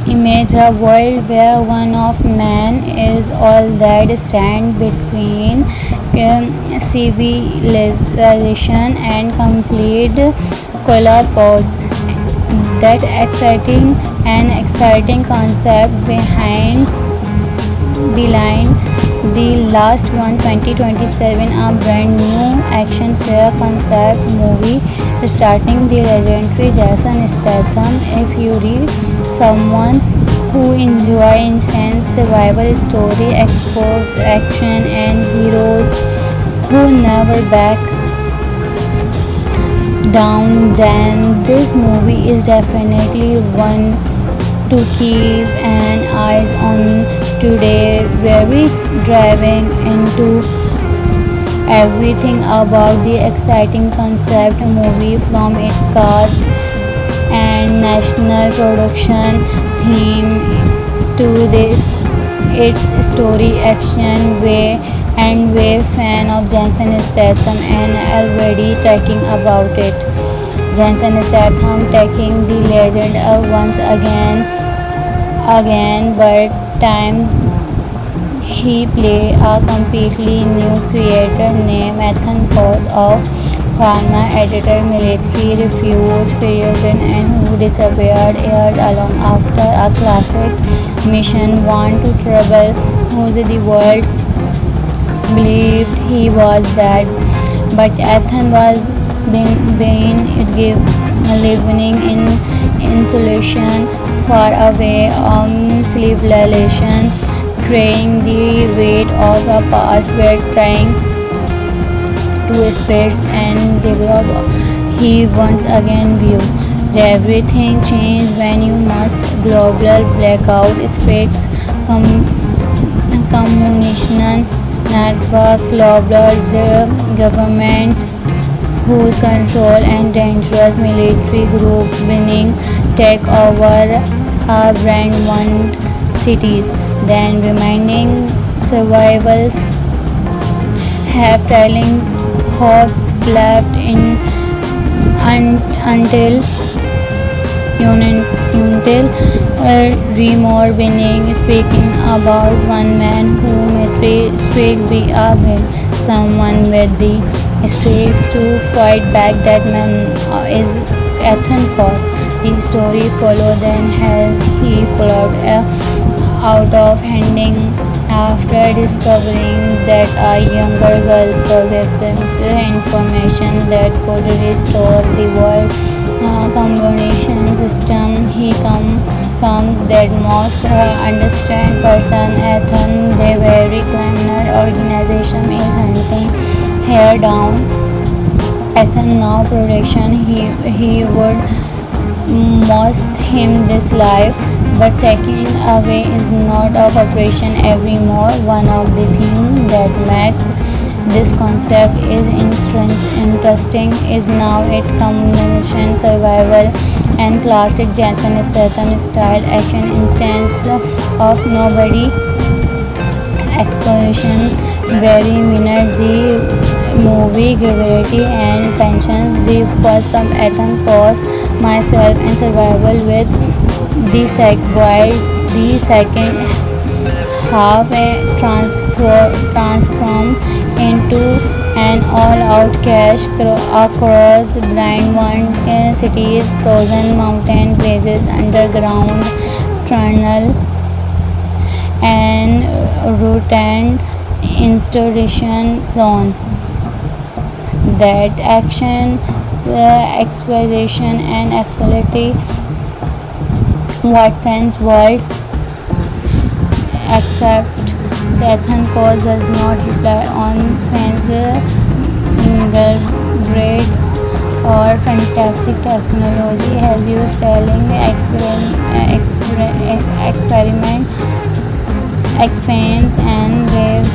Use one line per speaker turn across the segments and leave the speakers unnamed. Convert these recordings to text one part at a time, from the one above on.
Imagine a world where one of man is all that stand between civilization and complete collapse. That exciting concept behind the last one 2027, a brand new action fair concept movie starting the legendary Jason Statham. If you read someone who enjoy intense survival story, exposed action and heroes who never back down, then this movie is definitely one to keep an eye on. Today very driving into everything about the exciting concept movie, from its cast and national production theme to this its story, action way and way fan of Jensen Statham and already talking about it. Jensen Statham taking the legend of once again, but time he play a completely new creator named Ethan Coth of pharma editor, military refuge prison, and who disappeared years along after a classic mission want to trouble whose the world believed he was dead. But Ethan was being it gave living in insulation far away civilization, carrying the weight of the past, were trying to space and develop. He once again viewed everything changed when you must global blackout strikes, communication network, globalized government whose control and dangerous military group winning take over our brand one cities, then remaining survivals have telling hopes left in until until remore winning, speaking about one man who may streaks be a win, someone with the streaks to fight back. That man is Ethan Coth. The story follows then as he followed out of handing after discovering that a younger girl possessed information that could restore the world combination system. He comes that most understand person Ethan, the very criminal organization is hunting hair down Ethan now production. He would most him this life, but taking away is not of operation evermore. One of the things that makes this concept is interesting is now it combination survival and classic Jason Statham style action instance of nobody exploration very minutes the movie gravity and pensions the first of Ethan Cross myself and survival with while the second half transform into an all-out cash across blind one cities, frozen mountain bases, underground tunnel, and routine installation zone. That action, exposition, and actuality what fans world accept. The Ethan cause does not rely on fans great or fantastic technology has used telling experiment expands and wave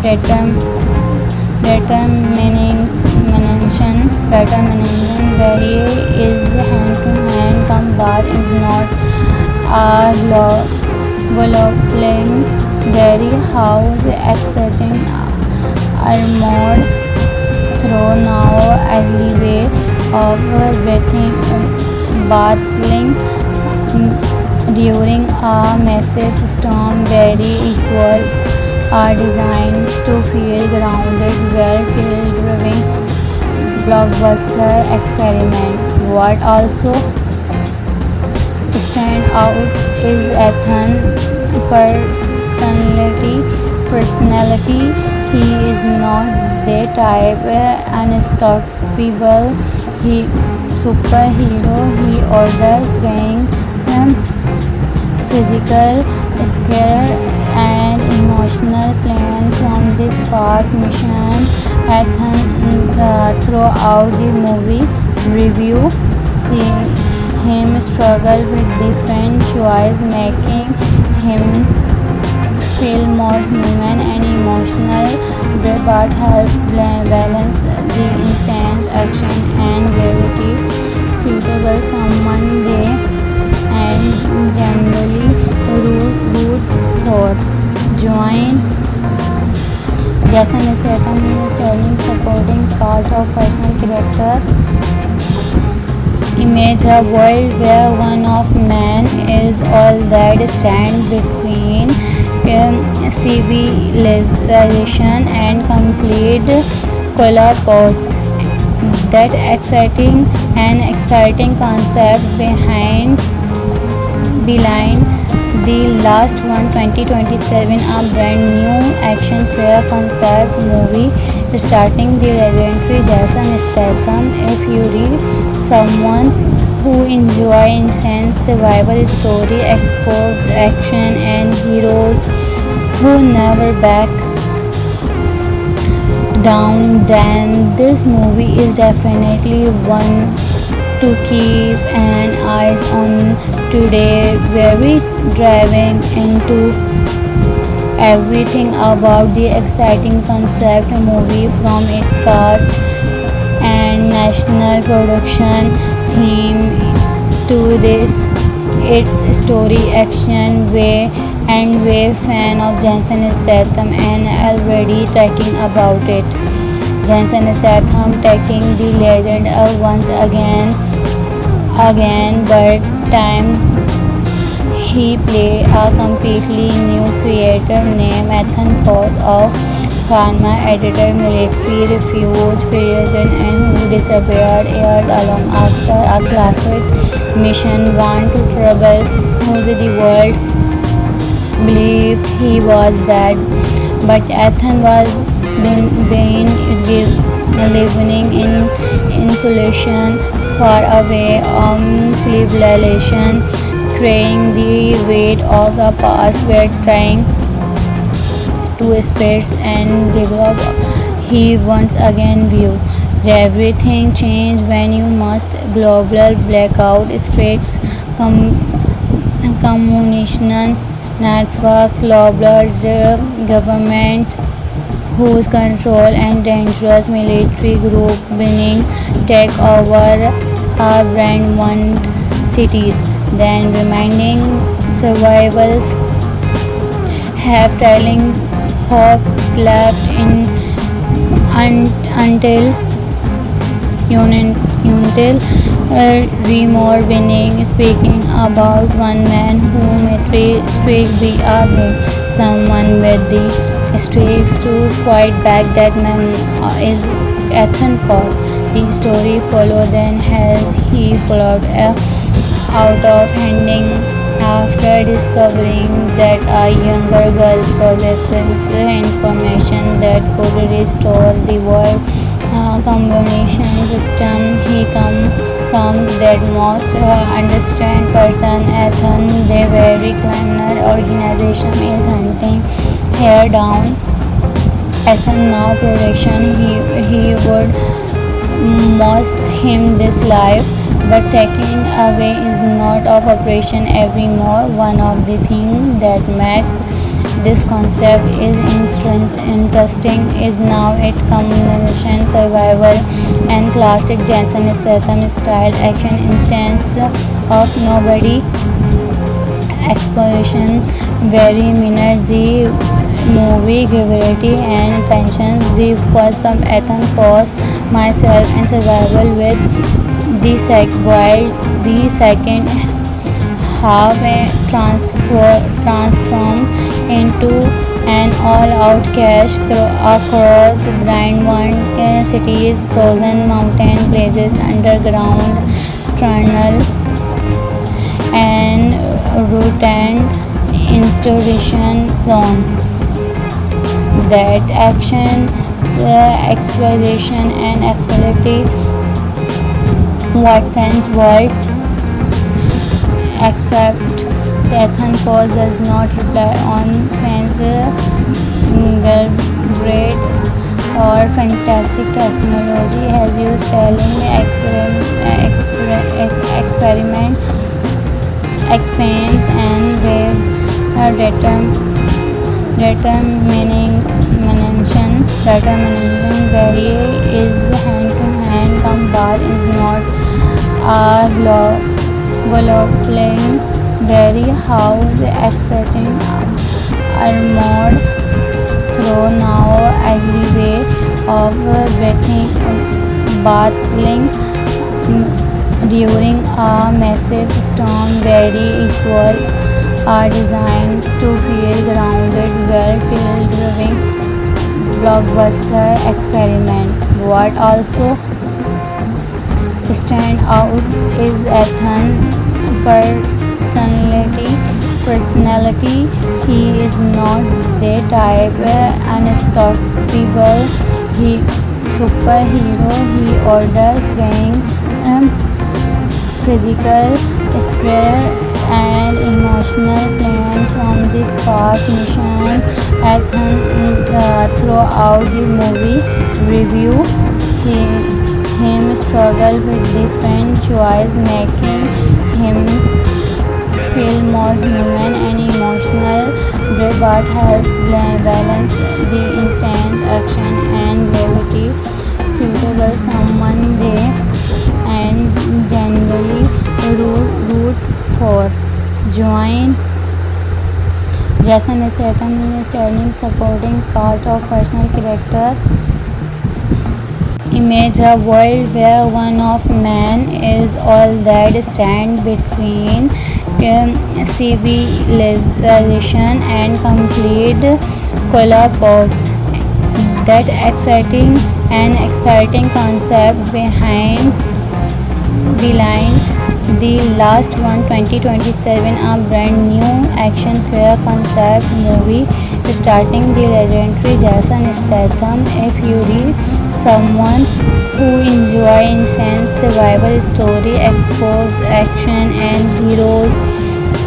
determination very is hand to hand combat is not a global very house expecting armored through now ugly way of breathing battling during a massive storm. Very equal are designed to feel grounded, well-driving blockbuster experiment. What also stand out is Ethan's personality. He is not the type unstoppable he superhero. He order praying physical scare and emotional pain from this past mission. Ethan throughout the movie review see him struggle with different choice, making him feel more human and emotional, but help balance the instant action and gravity suitable someone they and generally root for. Join Jason Statham in sterling supporting cast of personal character. Image a world where one of man is all that stands between civilization and complete collapse. That exciting concept behind the last one 2027, a brand new action fair concept movie starting the legendary Jason Statham. If you read someone who enjoy intense survival story, exposed action and heroes who never back down, then this movie is definitely one to keep an eye on. Today very driving into everything about the exciting concept movie, from its cast and national production theme to this its story action way and way fan of Jason Statham and already talking about it. Jason Statham taking the legend once again, but time he played a completely new creator named Ethan Coth of pharma editor, military refuge prison, and who disappeared years along after a classic mission want to trouble who the world believed he was dead. But Ethan was been living in isolation, far away civilization, carrying the weight of the past. Were trying to space and develop. He once again view everything changed when you must global blackout strikes, communication network, globalized government whose control and dangerous military group winning take over our brand one cities, then remaining survivals have telling hope left in until until remore winning, speaking about one man who may streak be army, someone with the streaks to fight back. That man is Ethan Coth. The story follows then as he followed out of handing after discovering that a younger girl possessed information that could restore the world combination system. He comes that most understand person Ethan, the very criminal organization is hunting her down. Ethan now production he would must him this life, but taking away is not of operation evermore. One of the things that makes this concept is interesting is now it combination survival and classic Jason Statham style action instance of nobody exploration. Very minutes the movie gravity and tensions. The first of Ethan Force myself and survival with the while the second have transformed into an all-out cash across brand-one cities, frozen mountain places, underground tunnel, and routine installation zone. That action, exploration, and activity what fans world accept. The Athens Post does not rely on fans' great or fantastic technology has used telling experiment expands and raves determination very is hand-to-hand combat is not a global very house expecting armored through now ugly way of battling during a massive storm very equal are designed to feel grounded well till driving blockbuster experiment. What also stand out is Ethan personality. He is not the type unstoppable he superhero. He order praying physical square and emotional plan from this past mission. Throughout the movie review see him struggle with different choice, making him feel more human and emotional, but help balance the instant action and gravity suitable someone they and genuinely root for. Join Jason Statham in starring supporting cast of personal character. Image a world where one of man is all that stand between civilization and complete collapse. That exciting concept behind the last one 2027 a brand new action fair concept movie starting the legendary Jason Statham. If you read someone who enjoy intense survival story, exposed action and heroes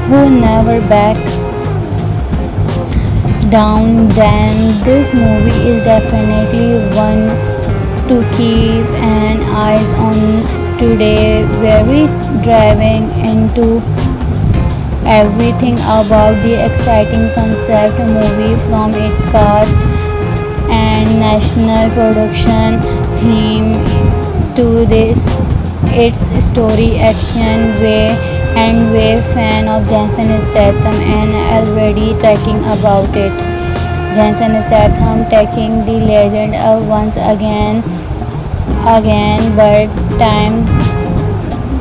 who never back down, then this movie is definitely one to keep an eyes on today. Very driving into everything about the exciting concept movie from its cast and national production theme to this its story action way and way fan of Jason Statham and already talking about it. Jason Statham taking the legend of once again, but time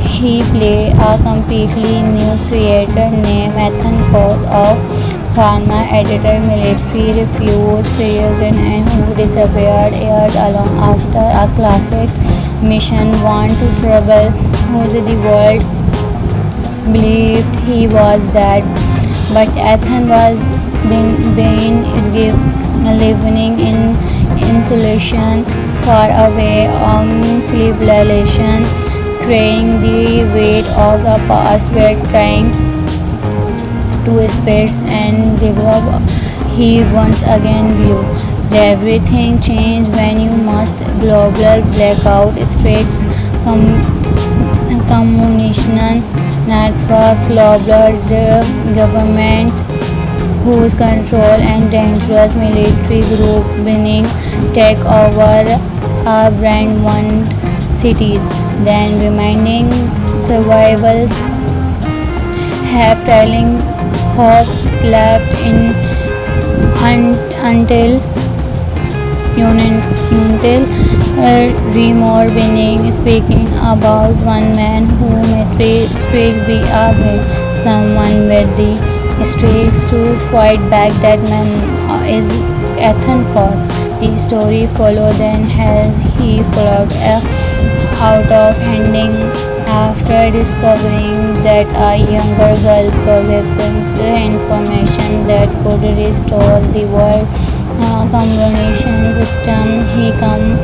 he play a completely new creator named Ethan Cox of pharma editor, military refuse prison and who disappeared years along after a classic mission want to trouble whose the world believed he was dead, but Ethan was been living in isolation far away on civilization, carrying the weight of the past while trying to space and develop. He once again view everything changed when you must global blackout strikes communication network globalized government whose control and dangerous military group winning take over our brand one cities, then remaining survivals have telling hopes left in until Remore winning, speaking about one man who may strikes be a someone with the streaks to fight back. That man is Ethan Cost. The story follows then as he followed out of hiding after discovering that a younger girl possessed information that could restore the world combination system. He comes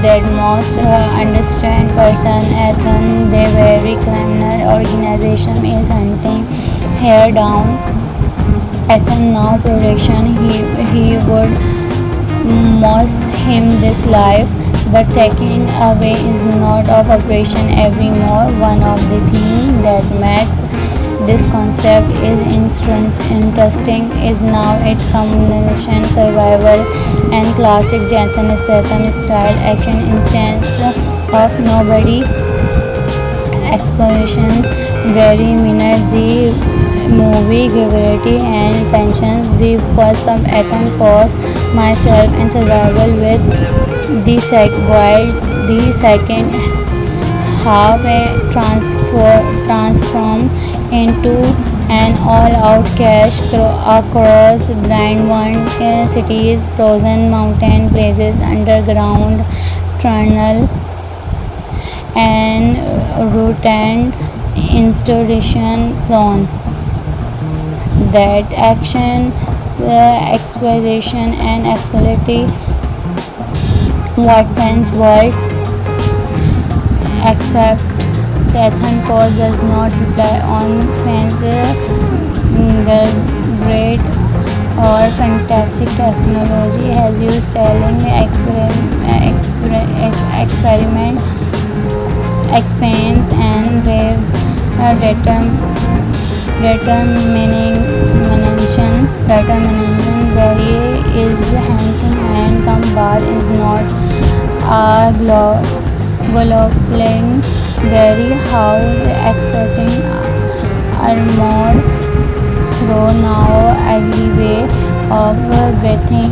that most understand person Ethan, the very criminal organization is hunting her down. Ethan now production he would must him this life, but taking away is not of operation evermore. One of the things that makes this concept is interesting is now its combination survival and classic Jason Statham style action instance of nobody exploration very minutes the movie gravity and tensions the first of Ethan Cost myself and survival with while the second half transformed into an all-out cash across blind cities, frozen mountain places, underground tunnel, and rotten installation zone. That action, exploration, and actuality what fans world except that Ethan Cost does not rely on fans' great or fantastic technology has used telling experiment expands and raves determination very is hand-to-hand combat is not a global very house expecting armored through now ugly way of breathing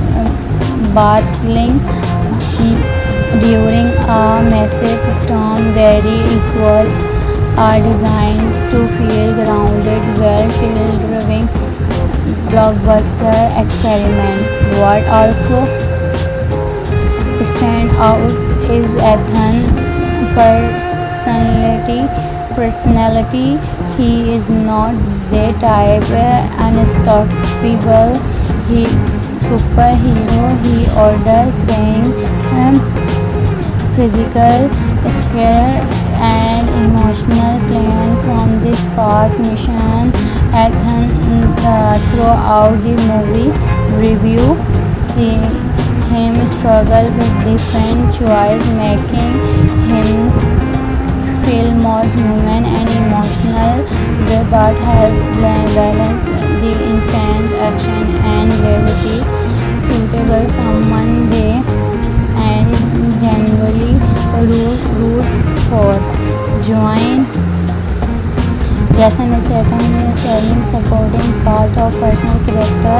battling during a massive storm very equal are designed to feel grounded well driven blockbuster experiment. What also stand out is Ethan personality. He is not the type unstoppable he superhero. He order crying physical scare and emotional plan from this past mission. Ethan throughout the movie review see him struggle with different choice making him feel more human and emotional but help balance the instant action and gravity suitable someone they and genuinely root for. Join Jason Statham starring supporting cast of personal character.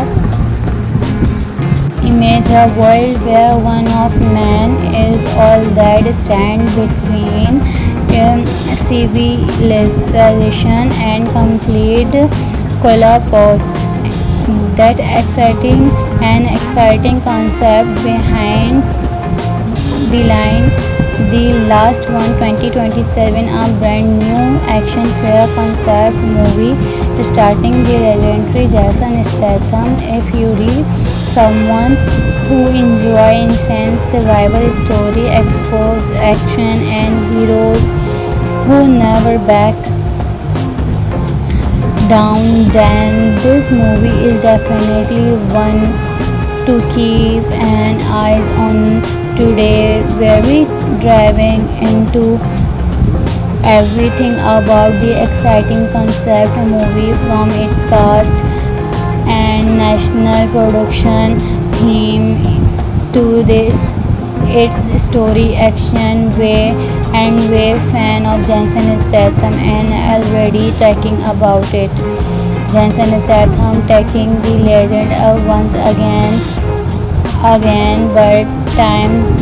Image a world where one of man is all that stand between civilization and complete collapse. That exciting concept behind the line. The last one 2027 a brand new action thriller concept movie starting the legendary Jason Statham. If you read someone who enjoy intense survival story, exposed action and heroes who never back down, then this movie is definitely one to keep an eyes on today. Very driving into everything about the exciting concept movie from its cast and national production theme to this its story action way and way fan of Jason Statham and already talking about it. Jason Statham taking the legend of once again but time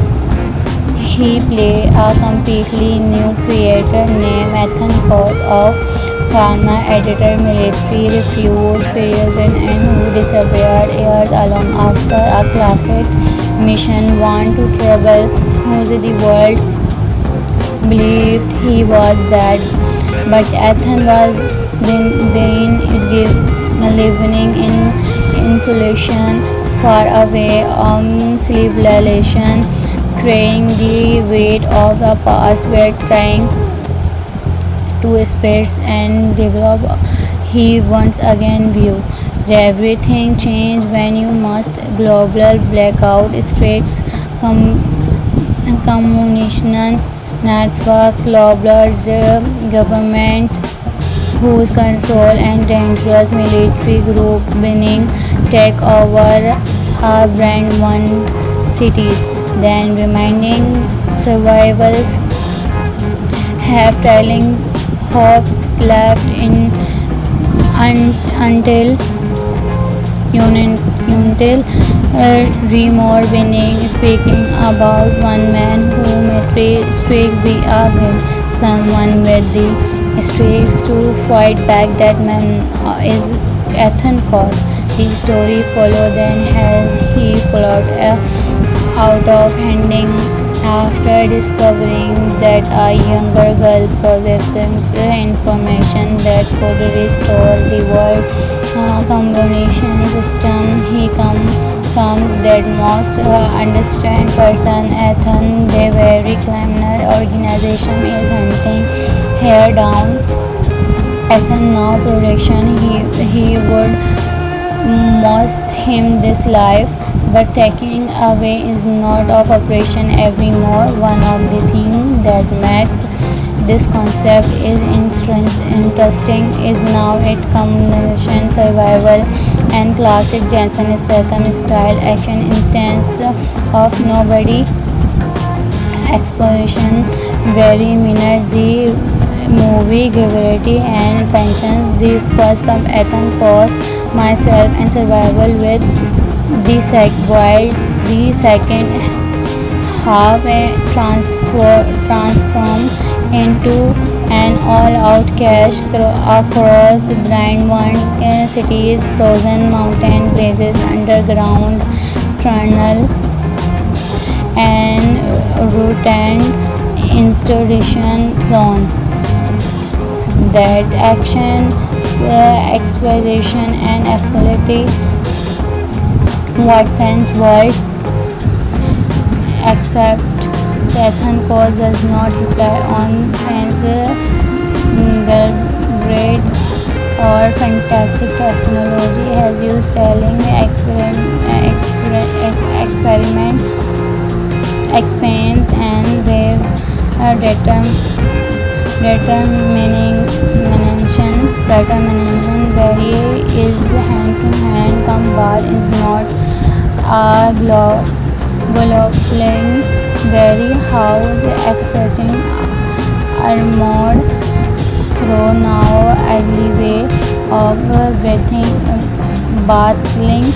he play a completely new creator named Ethan Cost of pharma editor, military refuse president, and who disappeared years alone after a classic mission want to trouble whose the world believed he was dead. But Ethan was being living in insulation, far away, civilization, carrying the weight of the past, were trying to space and develop. He once again view everything changed when you must global blackout strikes, communication network, globalized government whose control and dangerous military group winning take over our brand one cities, then remaining survivals have telling hopes left in until until Remore winning, speaking about one man who may streaks be with someone with the streaks to fight back. That man is Ethan Cause. The story follow then has he followed out of handing after discovering that a younger girl possessed information that could restore the world combination system. He comes that most understand person Ethan, the very criminal organization is hunting her down. Ethan now production he would most him this life, but taking away is not of operation evermore. One of the things that makes this concept is interesting is now it combination survival and classic Jensen Statham style action instance of nobody exposition very minutes the movie gravity and pensions the first of Ethan Cause myself and survival with while the second half transformed into an all-out cash across brand one cities, frozen mountain blazes, underground tunnel, and routine installation zone. That action, exposition, and actuality what fans world except Ethan Cause does not rely on fans great or fantastic technology has used telling experiment expands and waves determination very is hand to hand combat is not a global very house expecting armored through now ugly way of breathing battling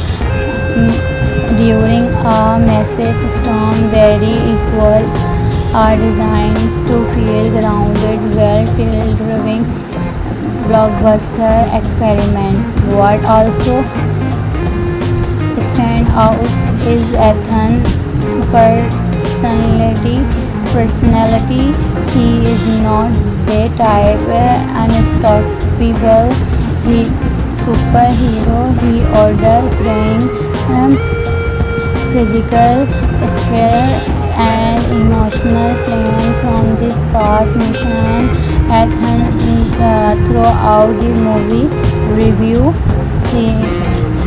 during a massive storm very equal are designed to feel grounded well till driving blockbuster experiment. What also stand out is Ethan personality. He is not the type unstoppable he superhero. He order praying physical scare and emotional pain from this past mission. Ethan throughout the movie review see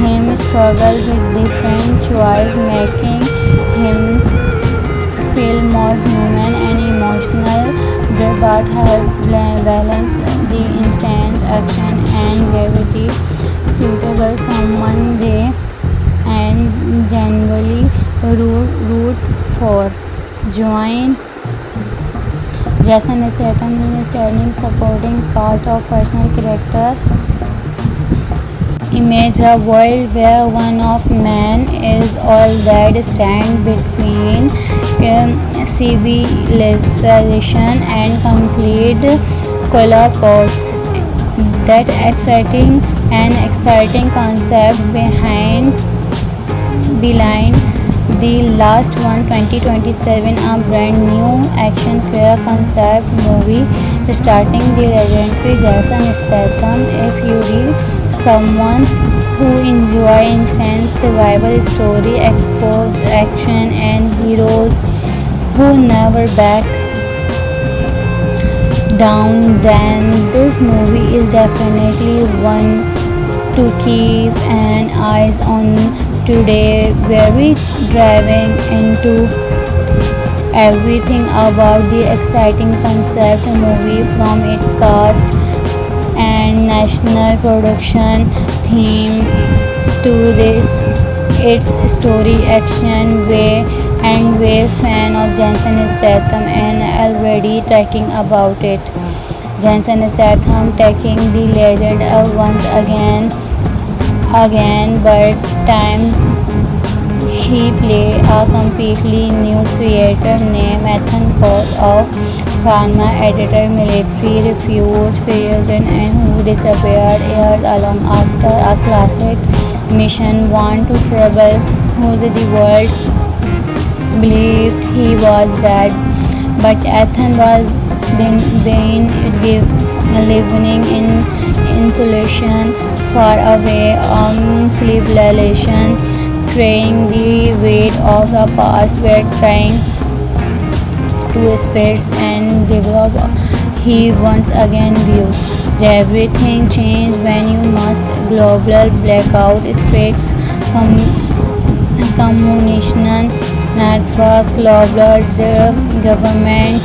him struggle with different choice, making him feel more human and emotional, but help balance the instant action and gravity suitable someone they and genuinely root for. Join Jason Statham in standing supporting cast of personal character. Image a world where one of man is all that stand between civilization and complete collapse. That exciting concept behind the last one, 2027, a brand new action fair concept movie starting the legendary Jason Statham. If you read someone who enjoy intense survival story, exposed action and heroes who never back down, then this movie is definitely one to keep an eyes on today. Very driving into everything about the exciting concept movie from its cast and national production theme to this its story action way and way fan of Jensen Statham and already talking about it. Jensen Statham taking the legend of once again, but time he play a completely new creator named Ethan Cox of pharma editor, military fusion and who disappeared years along after a classic mission want to travel whose the world believed he was dead, but Ethan was been living in insulation far away on civilization, carrying the weight of the past, were trying to space and develop. He once again view everything changed when you must global blackout strikes communication network globalized government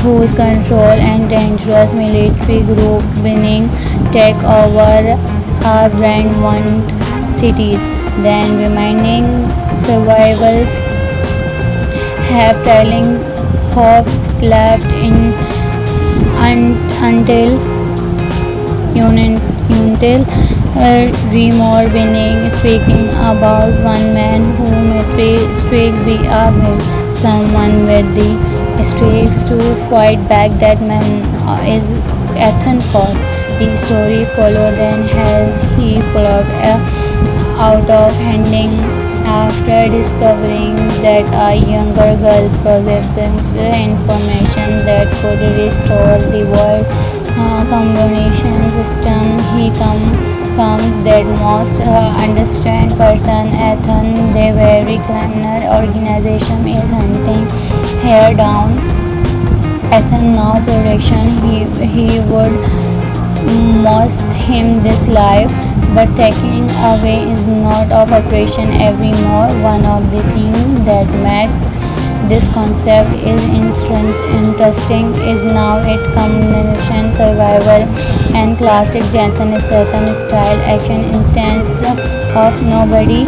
whose control and dangerous military group winning take over our brand one cities, then remaining survivals have telling hopes left in until until remore winning, speaking about one man who may streaks be armed, someone with the streaks to fight back. That man is Ethan Cox. The story follows then as he followed out of handing after discovering that a younger girl possessed information that could restore the world combination system. He comes that most understand person Ethan, the very criminal organization is hunting her down. Ethan now production he would most him this life, but taking away is not of operation evermore. One of the things that makes this concept is interesting is now it combination survival and classic Jensen Statham style action instance of nobody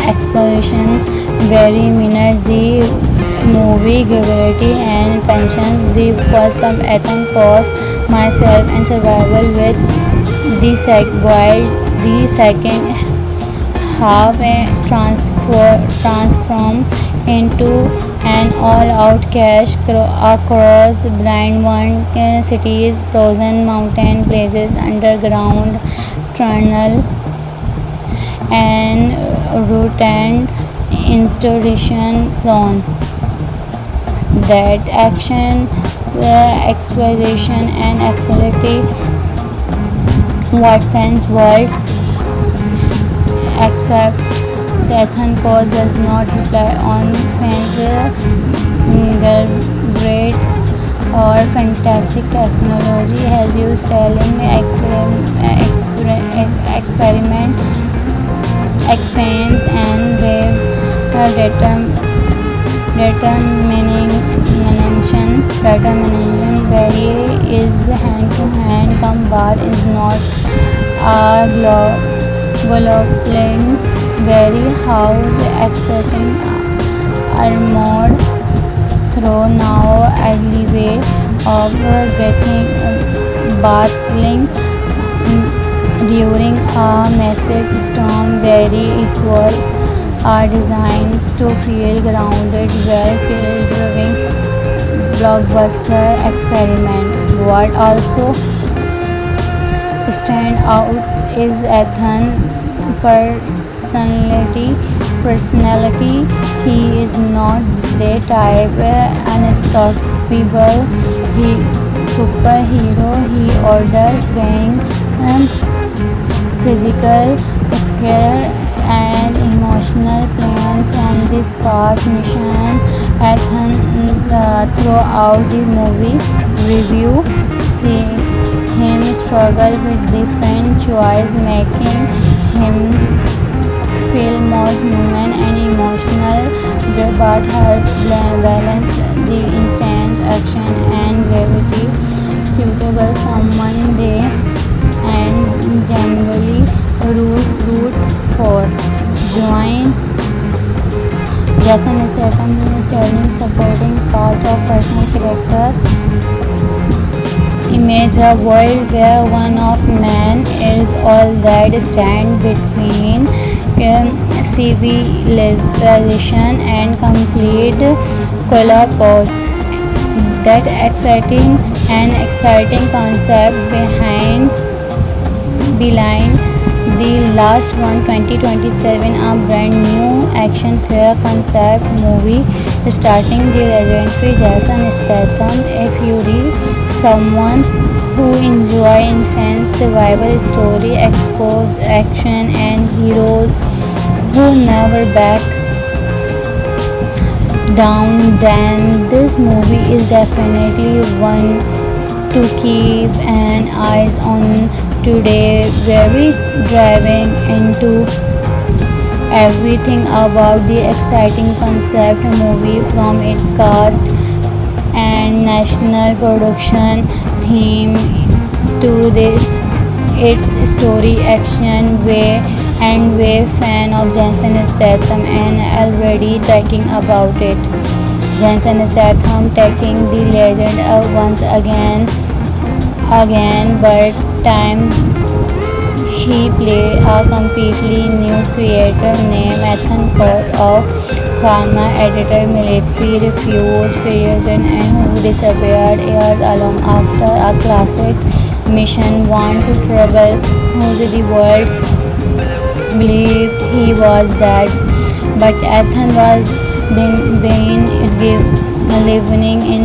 exploration very minutes the movie gravity and pensions the first of Ethan Cox myself and survival with while the second half transform into an all-out cash across brand one cities, frozen mountain places, underground tunnel, and routine installation zone. That action, exploration, and activity what fans world except the Ethan Cox does not rely on fans great or fantastic technology has used telling experiment expands and waves determination very is hand to hand combat is not a global very house expecting armored through now ugly way of battling during a massive storm very equal are designed to feel grounded well driven blockbuster experiment what also stand out is Ethan personality. Personality, he is not the type unstoppable he superhero. He order praying physical scare and emotional pain from this past mission. Ethan throughout the movie review see him struggle with different choice, making him feel more human and emotional, but help balance the instant action and gravity suitable someone they and generally root for. Join Jason Statham in sterling supporting cast of personal character. Image a world where one of man is all that stand between civilization and complete collapse. That exciting concept behind the last one 2027, a brand new action fair concept movie starting the legendary Jason Statham. If you read someone who enjoy intense survival story, exposed action and heroes who never back down, then this movie is definitely one to keep an eyes on. Today very driving into everything about the exciting concept movie, from its cast and national production theme to this its story action way and way fan of Jensen Statham and already talking about it. Jensen Statham taking the legend once again, but time he played a completely new creator named Ethan Court of pharma editor, military refuse prison, and who disappeared years along after a classic mission want to travel who the world believed he was dead, but Ethan was been living in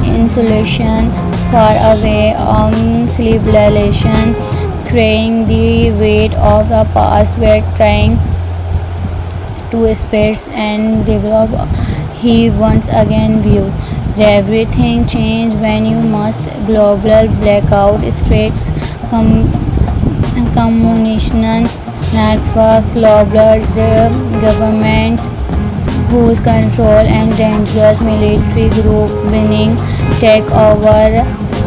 isolation far away on civilization, carrying the weight of the past, were trying to space and develop. He once again view everything changed when you must global blackout strikes, communication network, global government whose control and dangerous military group winning take over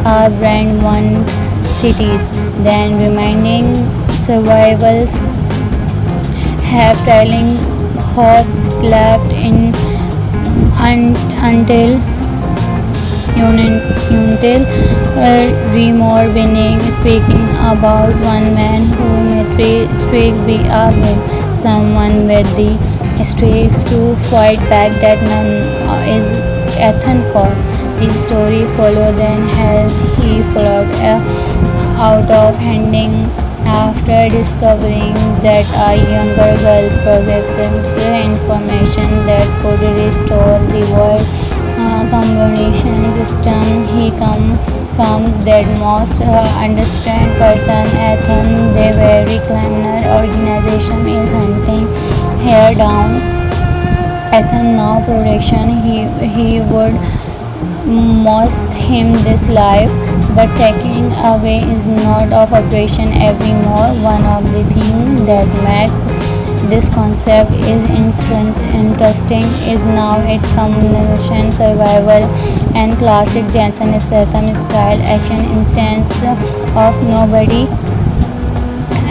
our brand one cities, then remaining survivals have telling hopes left in until until remore winning, speaking about one man who may streak be with someone with the streaks to fight back. That man is Ethan Court. The story follow then has he followed out of handing after discovering that a younger girl possessed information that could restore the world combination system. He comes that most understand person Ethan, the very criminal organization is hunting her down. Ethan now protection he would most him this life, but taking away is not of operation anymore. One of the things that makes this concept is interesting is now its combination survival and classic Jensen Statham style action instance of nobody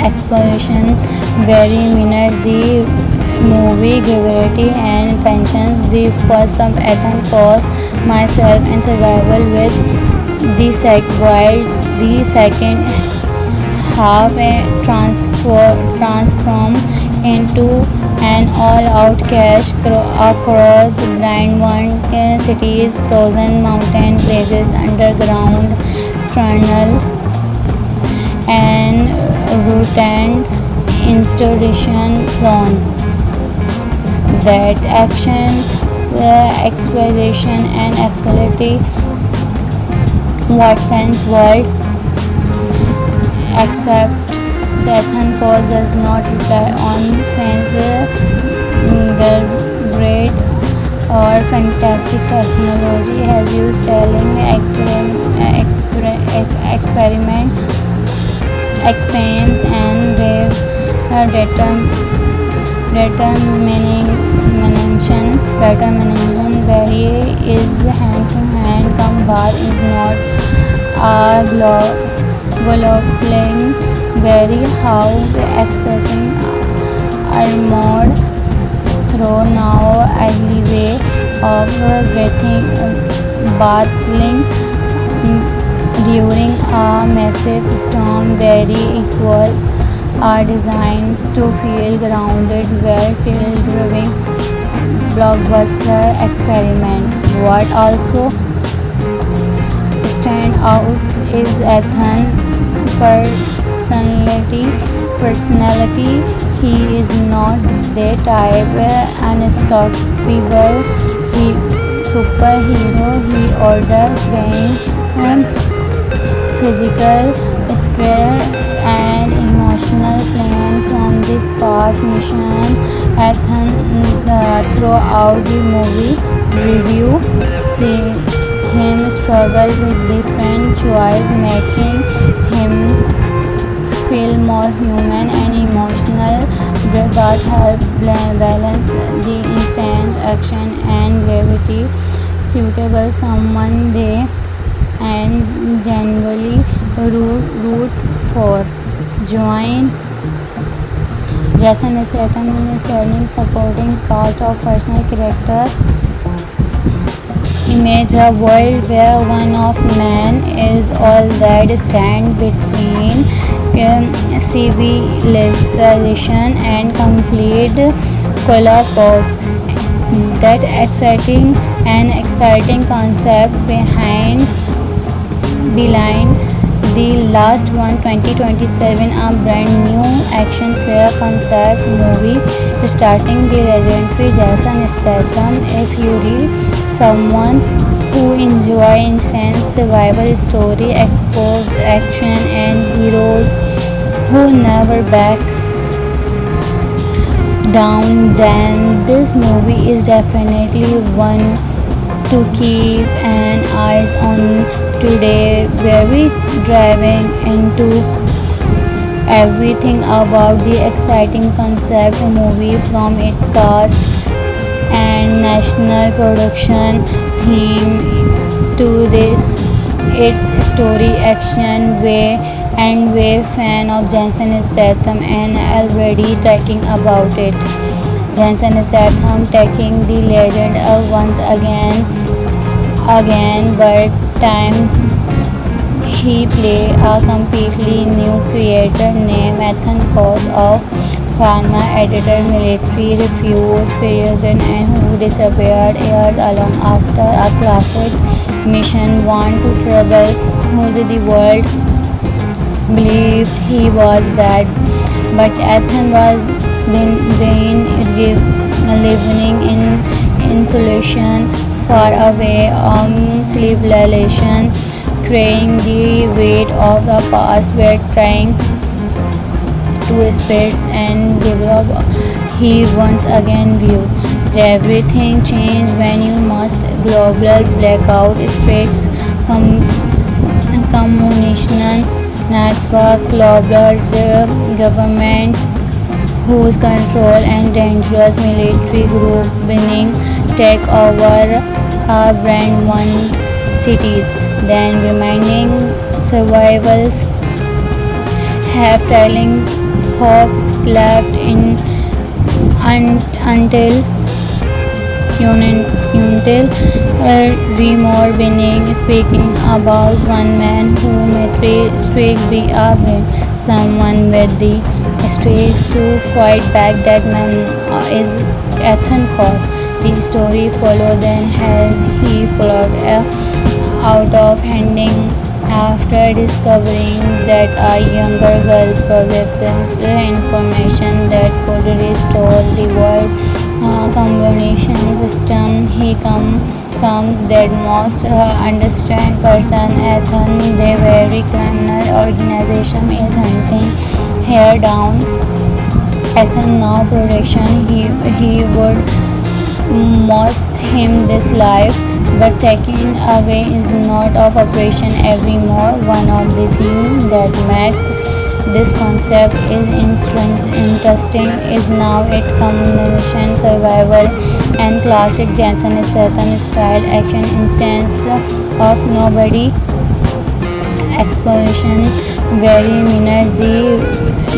exploration. Very minutes the movie gravity and pensions the first of Ethan cause myself and survival with while the second half transform into an all-out cash across blind one cities, frozen mountain places, underground tunnel, and routine installation zone. That action, exploration, and agility what fans world except the Athens cause does not rely on fans great or fantastic technology has used telling experiment expands and waves determination where is hand to hand combat is not a global very house expecting armored through now ugly way of breathing battling during a massive storm very equal are designed to feel grounded well till driving blockbuster experiment. What also stand out is Ethan personality. He is not the type unstoppable he superhero. He order trained physical square and emotional plan from this past mission. Ethan throughout the movie review see him struggle with different choice making him feel more human and emotional but help balance the instant action and gravity suitable someone they and genuinely root for. Join Jason Statham in starring supporting cast of personal character. Image a world where one of man is all that stand between civilization and complete collapse. That exciting concept behind the last one 2027 a brand new action thriller concept movie starting the legendary Jason Statham. If you read someone who enjoy intense survival story, exposed action and heroes who never back down, then this movie is definitely one to keep an eyes on today. Very driving into everything about the exciting concept movie from its cast and national production theme to this its story action way and way fan of Jason Statham and already talking about it. Jason Statham taking the legend of once again but time he play a completely new creator named Ethan Cox of pharma editor military refused prison and who disappeared years along after a classic mission want to trouble who the world believed he was dead, but Ethan was been living in isolation far away civilization, carrying the weight of the past, were trying to space and develop. He once again viewed everything changed when you must global blackout strikes communication network globalized governments whose control and dangerous military group winning take over our brand one cities then remaining survivals have telling hopes left in until until Remore winning speaking about one man who may streak be a win someone with the streaks to fight back that man is Ethan Cox. The story follows then as he followed out of After discovering that a younger girl possessed information that could restore the world combination system, he comes that most understand person Ethan, the very criminal organization is hunting her down. Ethan now production he would most him this life, but taking away is not of operation evermore. One of the things that makes this concept is interesting is now it combination survival and classic Jensen Statham style action instance of nobody exploration very minutes the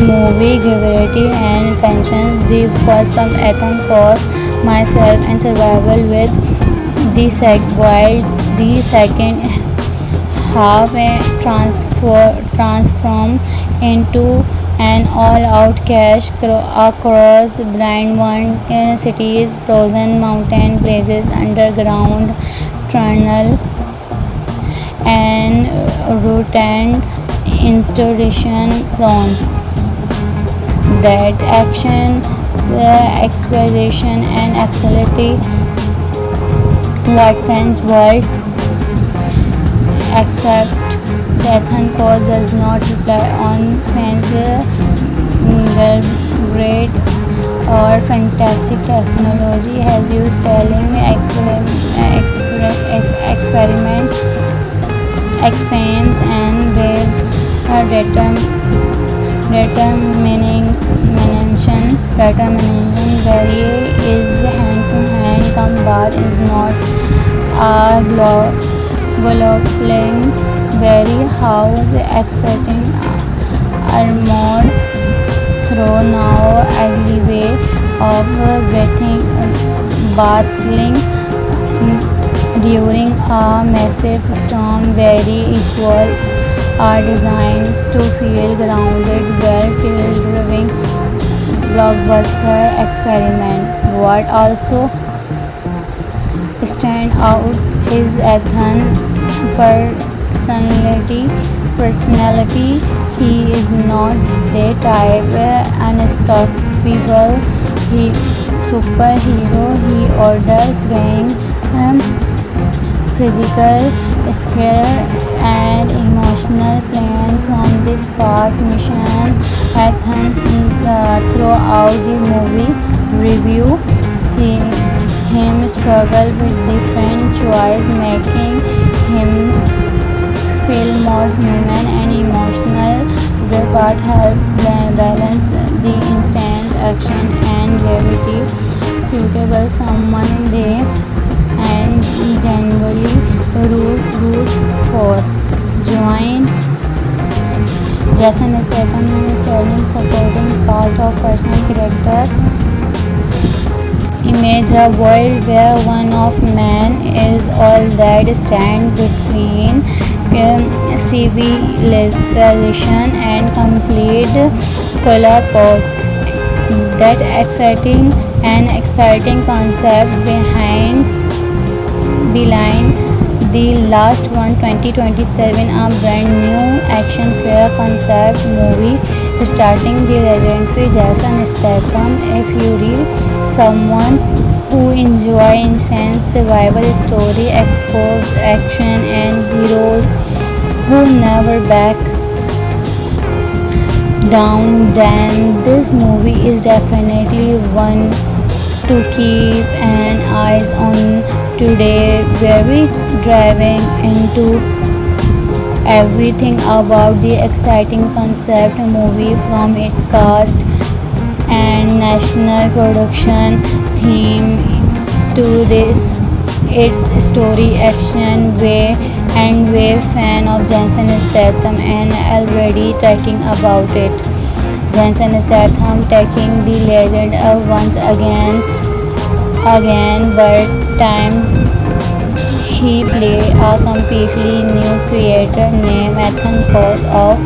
movie gravity and tensions the first of Ethan cause myself and survival with while the second half transformed into an all-out cash across blind one cities, frozen mountain places, underground tunnel, and routine installation zone. That action, exploration, and actuality what fans world except Dathan cause does not rely on fans great or fantastic technology has used telling experiment expands and raves determination very is hand to hand combat is not a global very house expecting armored through now ugly way of breathing battling during a massive storm very equal are designed to feel grounded well driving blockbuster experiment. What also stand out is Ethan personality. He is not the type unstoppable he superhero. He order crying physical scare and emotional pain from this past mission. Ethan throughout the movie review see him struggle with different choice making him feel more human and emotional. The part help balance the instant action and gravity suitable someone they and genuinely root for. Join Jason Statham in sterling supporting cast of personal character. Image a world where one of man is all that stand between civilization and complete collapse. That exciting concept behind the last one 2027 a brand new action fair concept movie starting the legendary Jason Statham. If you read someone who enjoy intense survival story, exposed action and heroes who never back down, then this movie is definitely one to keep an eyes on today. Very driving into everything about the exciting concept movie from its cast and national production theme to this its story action way and way fan of Jensen Statham and already talking about it. Jensen Statham taking the legend of once again but time he play a completely new creator named Ethan Cause of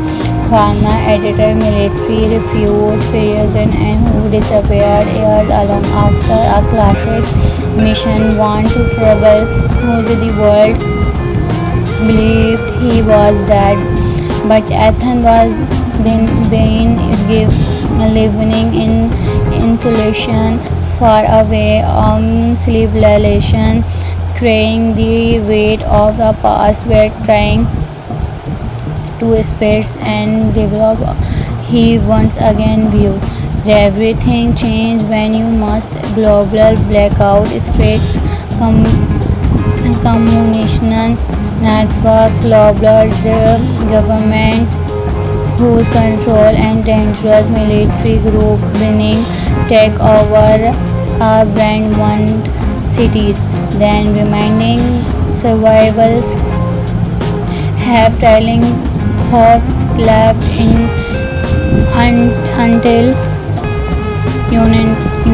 pharma editor military refuse prison and who disappeared years along after a classic mission want to travel who's the world believed he was dead, but Ethan was being living in isolation, far away, sleepless, carrying the weight of the past, were trying to space and develop. He once again viewed everything changed when you must global blackout states communication network globalized government whose control and dangerous military group winning take over brand one cities then reminding survivals have telling hopes left in until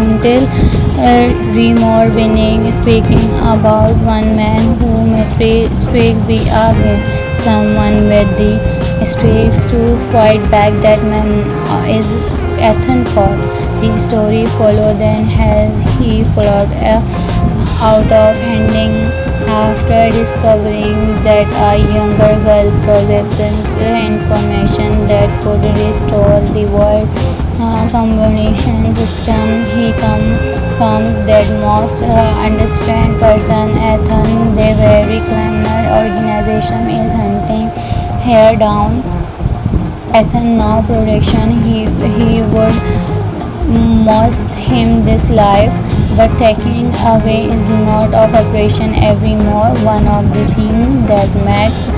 until Remore winning, speaking about one man who made streaks be with someone with the streaks to fight back. That man is Ethan Cole. The story followed then as he followed out of handing after discovering that a younger girl possessed information that could restore the world combination system. He comes that most understand person Ethan the very criminal organization is hunting her down. Ethan now production he would must him this life, but taking away is not of operation evermore. One of the things that makes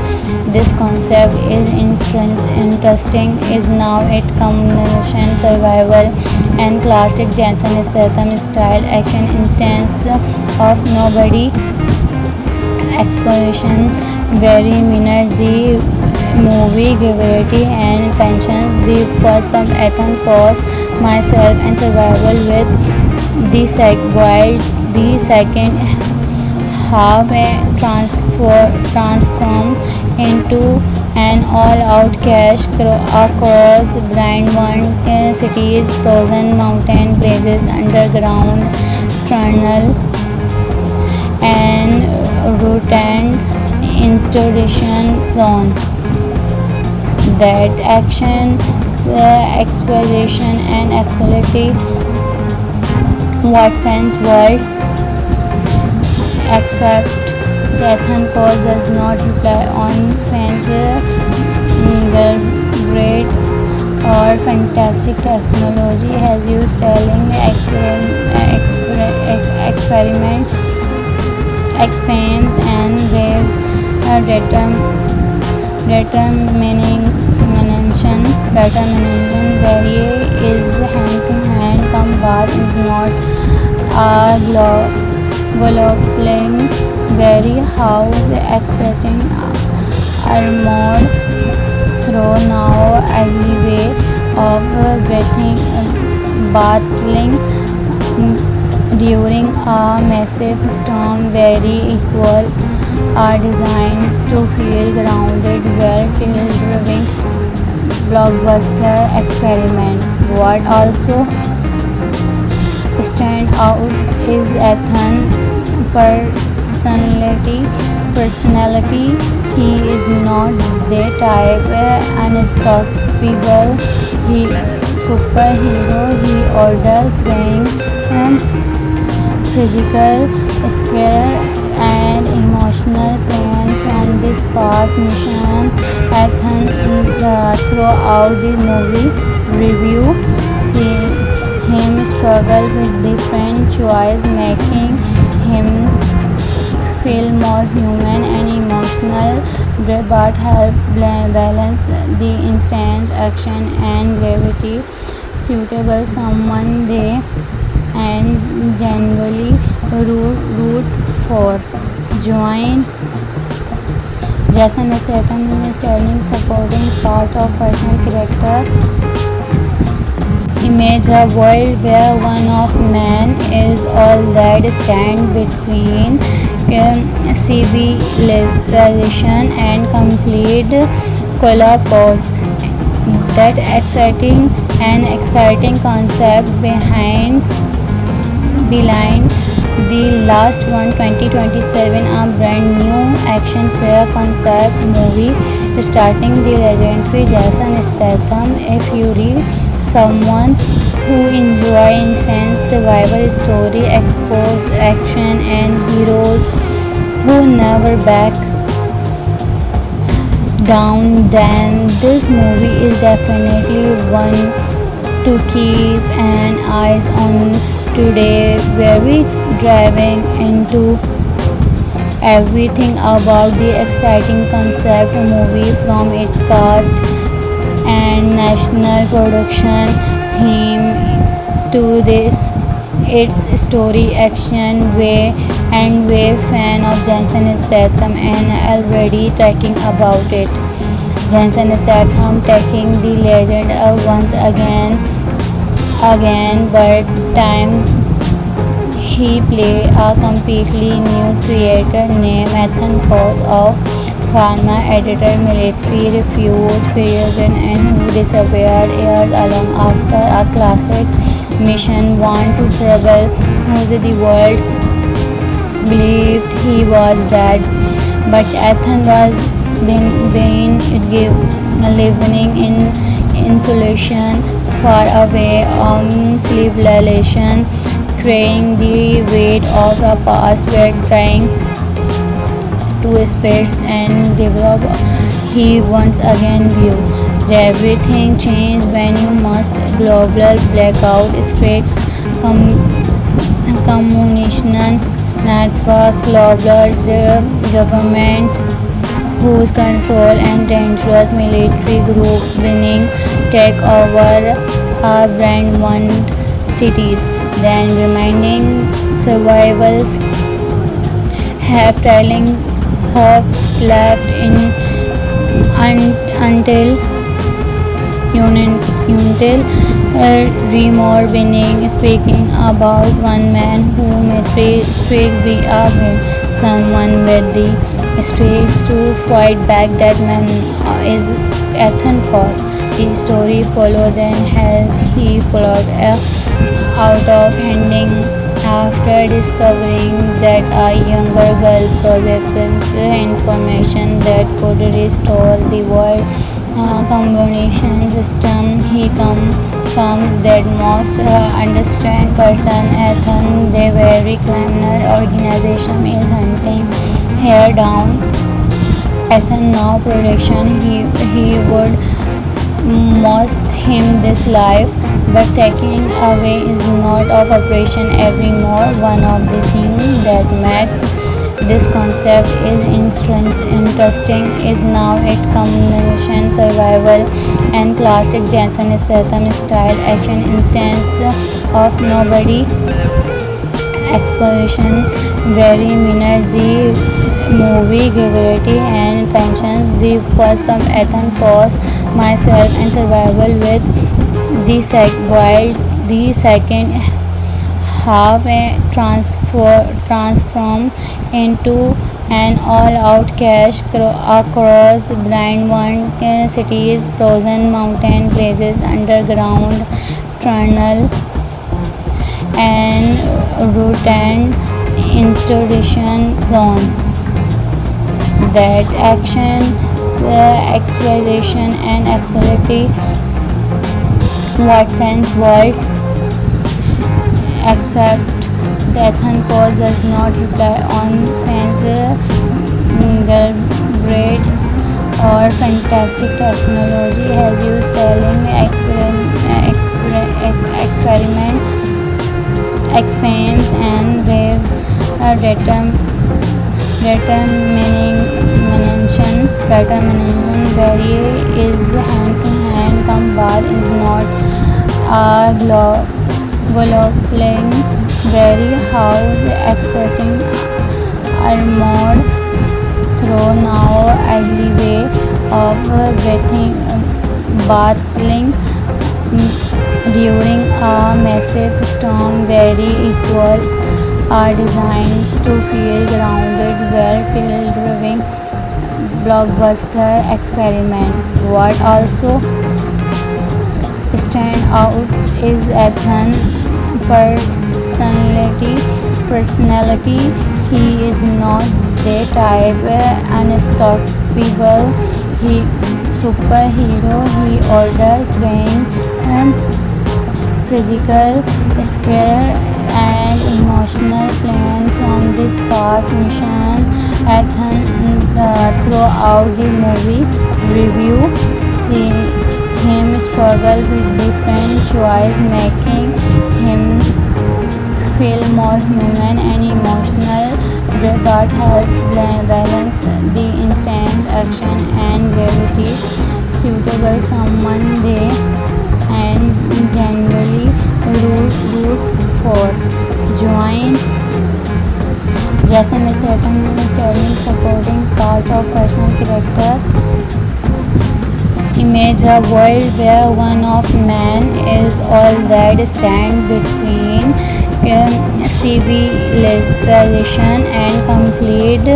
this concept is interesting is now it combination survival and classic Jensen Statham style action instance of nobody exploration very minutes the movie gravity and pensions the first of Ethan cause myself and survival with while the second half transformed into an all-out cash across brand one cities, frozen mountain places, underground tunnel, and rotten installation zone. That action, exploration, and actuality what fans world except the Ethan cause does not rely on fans great or fantastic technology has used telling experiment expands and waves determination very is hand to hand combat is not a global very house expecting armored through now ugly way of breathing battling during a massive storm very equal are designed to feel grounded well till driving blockbuster experiment. What also stand out is Ethan personality. He is not the type unstoppable he superhero. He order praying physical scare and emotional pain from this past mission. Ethan throughout the movie review see him struggle with different choice making him feel more human and emotional but help balance the instant action and gravity suitable someone they and genuinely root for. Join Jason Statham in starring supporting cast of personal character. Image a world where one of man is all that stand between civilization and complete collapse. That exciting concept behind The last one, 2027, a brand new action thriller concept movie starting the legendary Jason Statham. If you read someone who enjoy intense survival story, exposed action, and heroes who never back down, then this movie is definitely one to keep an eyes on. Today we're diving into everything about the exciting concept movie, from its cast and national production theme to this its story, action way, and way fan of Jensen Statham and already talking about it. Jensen Statham taking the legend once again, but time he played a completely new creator named Ethan Cox of pharma editor, military fusion, and who disappeared years along after a classic mission want to travel whose the world believed he was dead, but Ethan was been living in insulation far away on civilization, carrying the weight of the past, were trying to space and develop. He once again view everything changed when you must global blackout straits, communication network, global government whose control and dangerous military group winning take over our brand one cities, then remaining survivals have telling hope left in until until remore winning, speaking about one man who may streaks be a win, someone with the streaks to fight back. That man is Ethan Cox. The story followed then as he followed out of ending after discovering that a younger girl possessed information that could restore the world combination system. He comes that most understand person Ethan, the very criminal organization is hunting her down. Ethan now prediction he would must him this life, but taking away is not of operation evermore. One of the things that makes this concept is interesting is now it combination survival and classic Jensen Statham style action instance of nobody exploration very minutes the movie gravity and tensions. The first of Ethan Cox myself and survival with while the second half transformed into an all-out cash across blind one cities, frozen mountain places, underground tunnel, and routine installation zone. That action, exploration, and activity what fans world except the Ethan Cox does not rely on fans' great or fantastic technology has used telling experiment expands and waves determination very is hand to hand combat is not a global very house expecting armored through now ugly way of breathing battling during a massive storm very equal are designed to feel grounded well till driving blockbuster experiment. What also stand out is Ethan's personality personality. He is not the type unstoppable he superhero. He order crying physical scare and emotional pain from this past mission. Ethan throughout the movie review see him struggle with different choice, making him feel more human and emotional, but help balance the instant action and gravity suitable someone they and generally root for. Join Jason Statham starring supporting cast of personal character. Image a world where one of man is all that stand between civilization and complete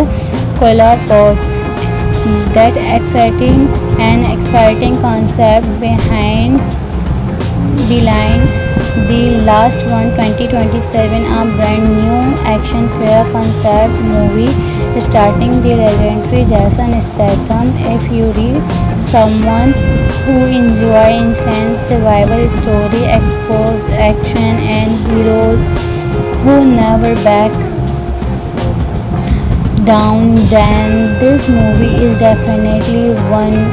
collapse. That exciting concept behind the line. The last one 2027, a brand new action fair concept movie starting the legendary Jason Statham. If you read someone who enjoy intense survival story, exposed action and heroes who never back down, then this movie is definitely one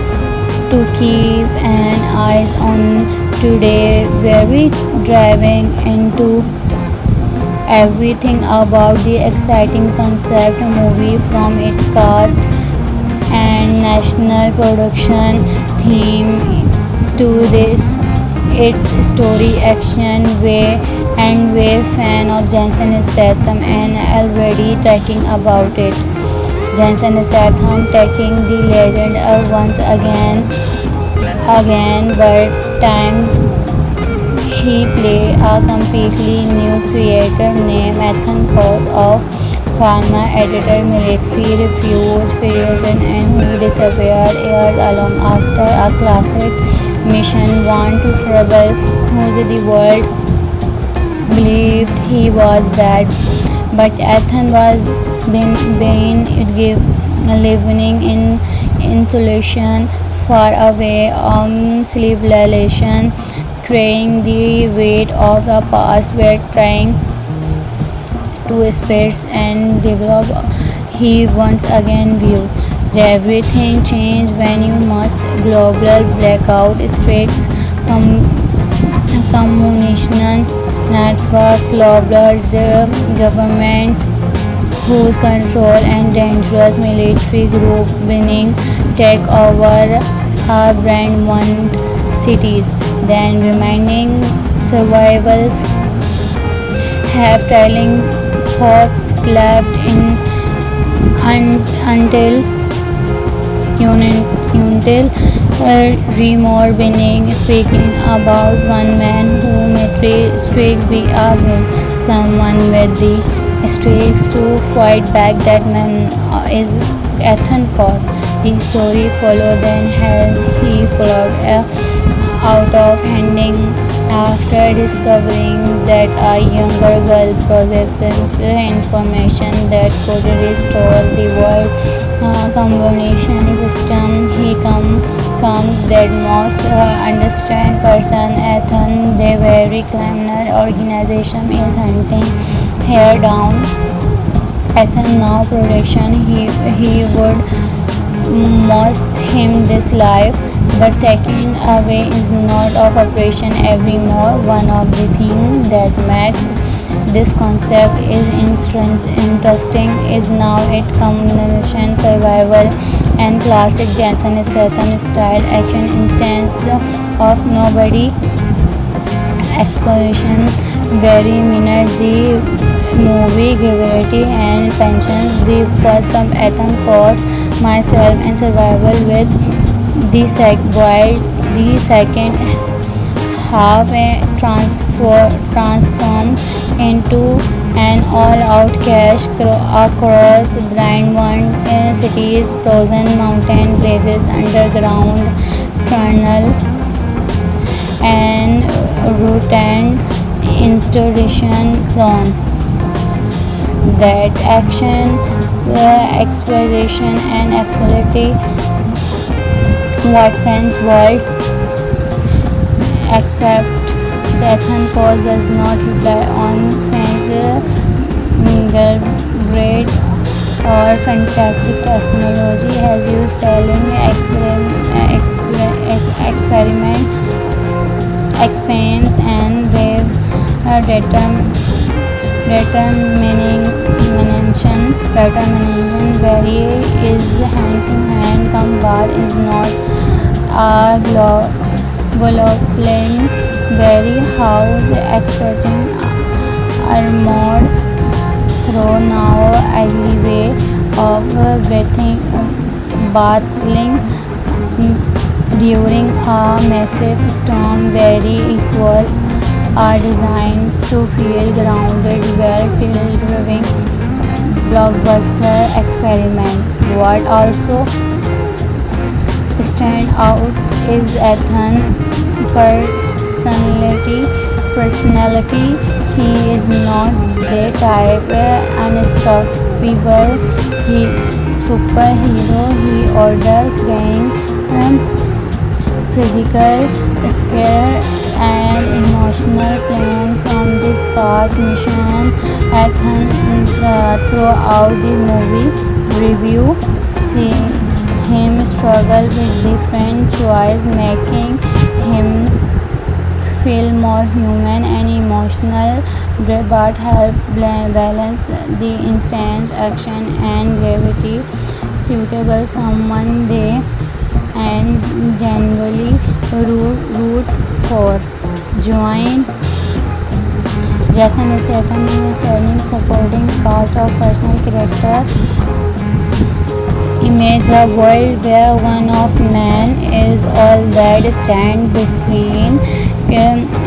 to keep an eye on. Today very driving into everything about the exciting concept movie, from its cast and national production theme to this its story action way and way fan of Jensen Statham and already talking about it. Jensen Statham taking the legend once again, but time he play a completely new creator named Ethan Cox of pharma editor, military refuse physician, and who disappeared years along after a classic mission want to trouble whose the world believed he was dead. But Ethan was been living in isolation, far away civilization, carrying the weight of the past, were trying to space and develop. He once again viewed everything changed when you must global blackout strikes, communication network, globalized government whose control and dangerous military group winning take over our brand one cities, then remaining survivals have telling hopes left in until until remore winning, speaking about one man who may streaks be a win, someone with the streaks to fight back. That man is Ethan Cox. The story follows then as he followed out of handing after discovering that a younger girl possessed information that could restore the world combination system. He comes that most understand person Ethan, the very criminal organization is hunting her down. Ethan now production he would most him this life, but taking away is not of operation anymore. One of the things that makes this concept is interesting is now it combination survival and classic Jensen Statham style action instance of nobody exploration very minutes the movie gravity and pensions the first of Ethan Cox myself and survival with while the second half transformed into an all-out cash across brand one cities, frozen mountain blazes, underground tunnel, and routine installation zone. that action, exploration, and agility what fans world except the Athens cause does not rely on fancy, great or fantastic technology has used talent, experiment, expands and waves determination very is hand-to-hand combat is not a global very house expecting armored through now ugly way of breathing battling during a massive storm very equal are designed to feel grounded well till driving blockbuster experiment. What also stand out is Ethan personality. He is not the type unstoppable he superhero. He order crying physical scare and emotional pain from this past mission. Ethan throughout the movie review see him struggle with different choice making him feel more human and emotional but help balance the instant action and gravity suitable someone they and genuinely root for. Join Jason Statham in standing supporting cast of personal character. Image a world where one of man is all that stand between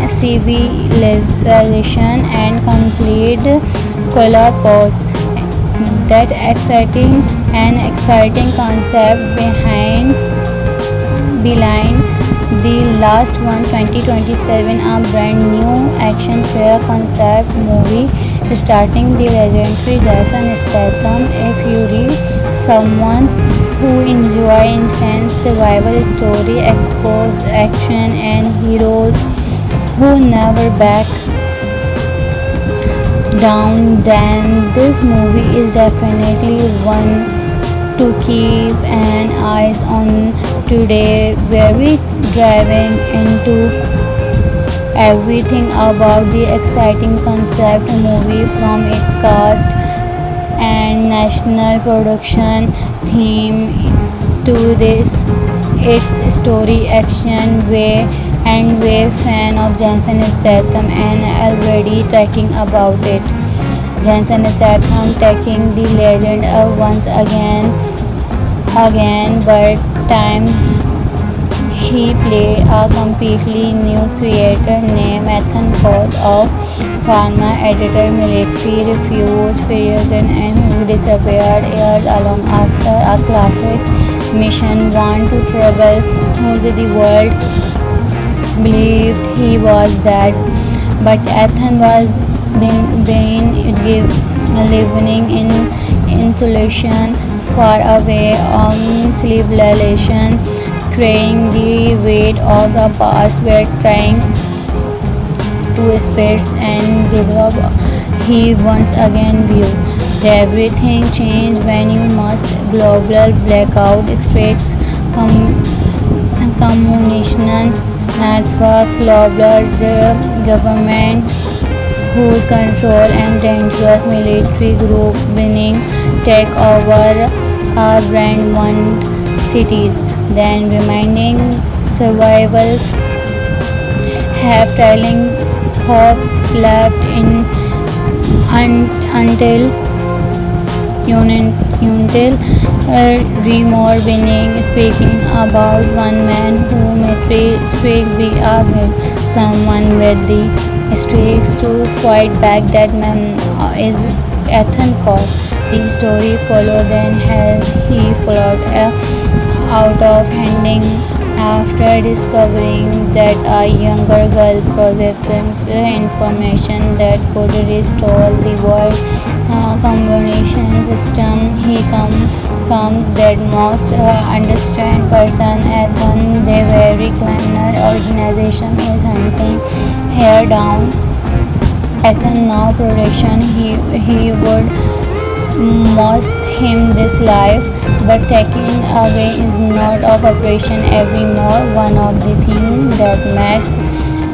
civilization and complete collapse. That exciting concept behind the last one 2027 a brand new action fair concept movie starting the legendary Jason Statham. If you read someone who enjoy intense survival story, exposed action and heroes who never back down, then this movie is definitely one to keep an eye on today. Very driving into everything about the exciting concept movie from its cast and national production theme to this its story action way and way fan of Jason Statham and already talking about it. Jason Statham taking the legend of once again but time he played a completely new creator named Ethan Coth of pharma editor military refugee prison and who disappeared years along after a classic mission want to travel whose the world believed he was dead, but Ethan was living in isolation far away on civilization, carrying the weight of the past, were trying to space and develop. He once again viewed everything changed when you must global blackout strikes communication network globalized government whose control and dangerous military group winning take over our brand one cities then remaining survivals have telling hopes left in until Remore winning, speaking about one man who may streaks be with someone with the streaks to fight back. That man is Ethan Coth. The story follow then as he followed out of handing after discovering that a younger girl possessed information that could restore the world combination system. He comes that most understand person Ethan the very cleaner organization is hunting hair down. Ethan now production he would most him this life, but taking away is not of operation evermore. One of the things that makes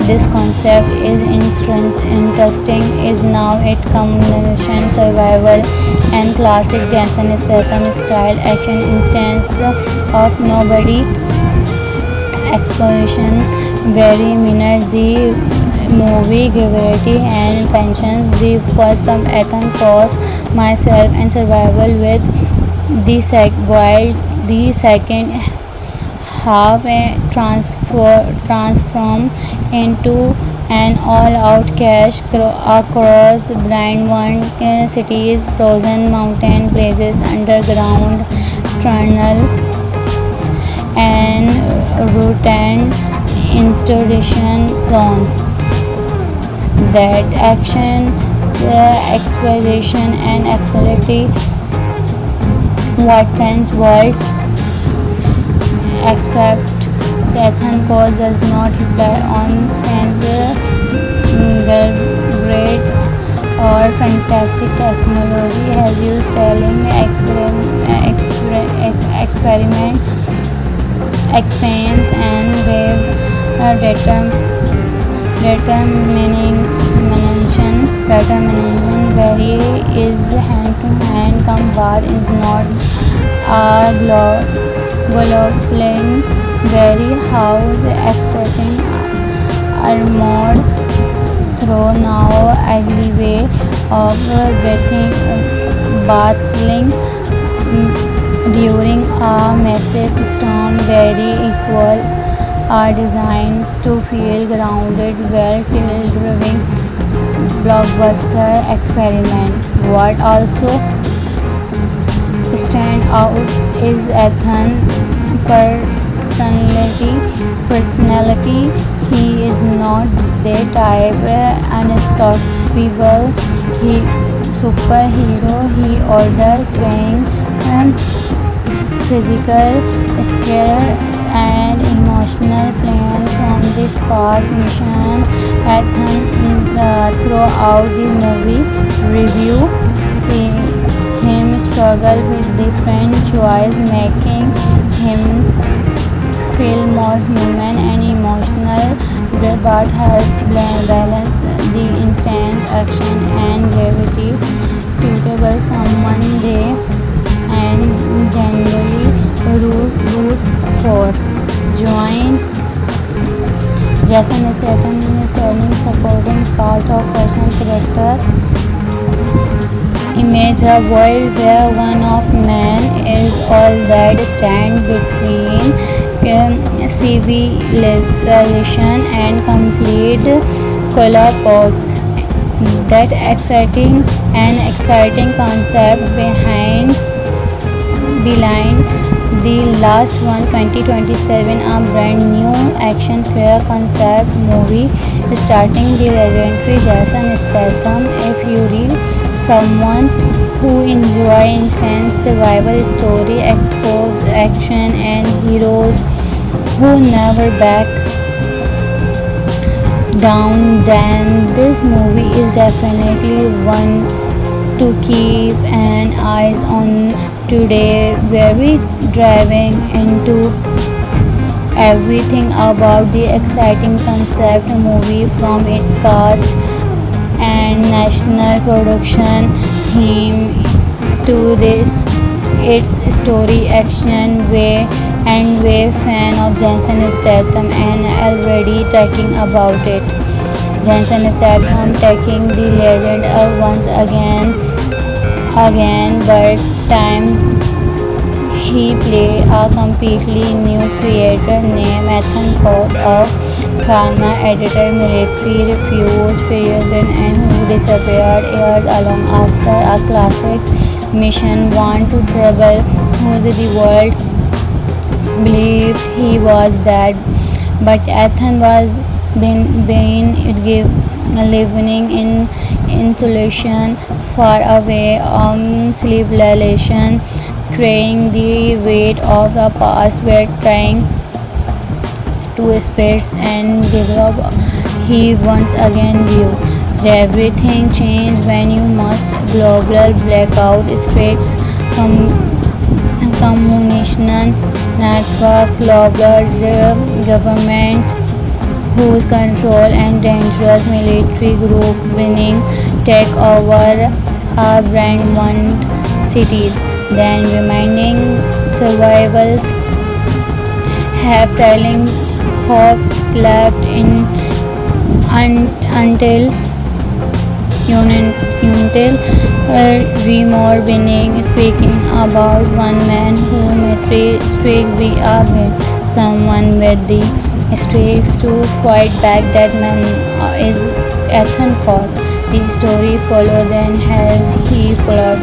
this concept is interesting is now it combination survival and classic Jason Statham style action instance of nobody exploration very minutes the movie gravity and tensions the first of Ethan cause myself and survival with while the second half transform into an all-out cash across blind one cities, frozen mountain places, underground tunnel, and routine installation zone. That action, exploration, and activity what fans world except the Ethan cause does not rely on fans great or fantastic technology has used telling experiment expands and waves determination very is hand to hand combat is not a global very house expressing armored through now ugly way of breathing battling during a massive storm very equal are designed to feel grounded well till driving blockbuster experiment. What also stand out is Ethan personality. He is not the type unstoppable he superhero. He order crying physical scare and emotional plan from this past mission. Ethan throughout the movie review see him struggle with different choice making him feel more human and emotional but help balance the instant action and gravity suitable someone they and generally root for join Jason Statham starring supporting cast of personal character image a world where one of man is all that stand between civilization and complete collapse. That exciting concept behind the last one 2027 a brand new action fair concept movie starting the legendary Jason Statham. If you read someone who enjoy intense survival story, expose action and heroes who never back down, then this movie is definitely one to keep an eyes on today. Very driving into everything about the exciting concept movie from its cast and national production theme to this its story action way and way fan of Jason Statham and already talking about it. Jason Statham taking the legend of once again but time he play a completely new creator named Ethan Court of pharma editor military refused prison and who disappeared years along after a classic mission want to trouble whose the world believed he was dead but Ethan was been living in insulation, far away, civilization, carrying the weight of the past, were trying to space and develop. He once again view. Everything changed when you must global blackout strikes, communication network, global government whose control and dangerous military group winning take over our brand one cities, then reminding survivals have telling hopes left in until until Remore winning, speaking about one man who made streaks be a win. Someone with the streaks to fight back. That man is Ethan cause. The story followed then as he followed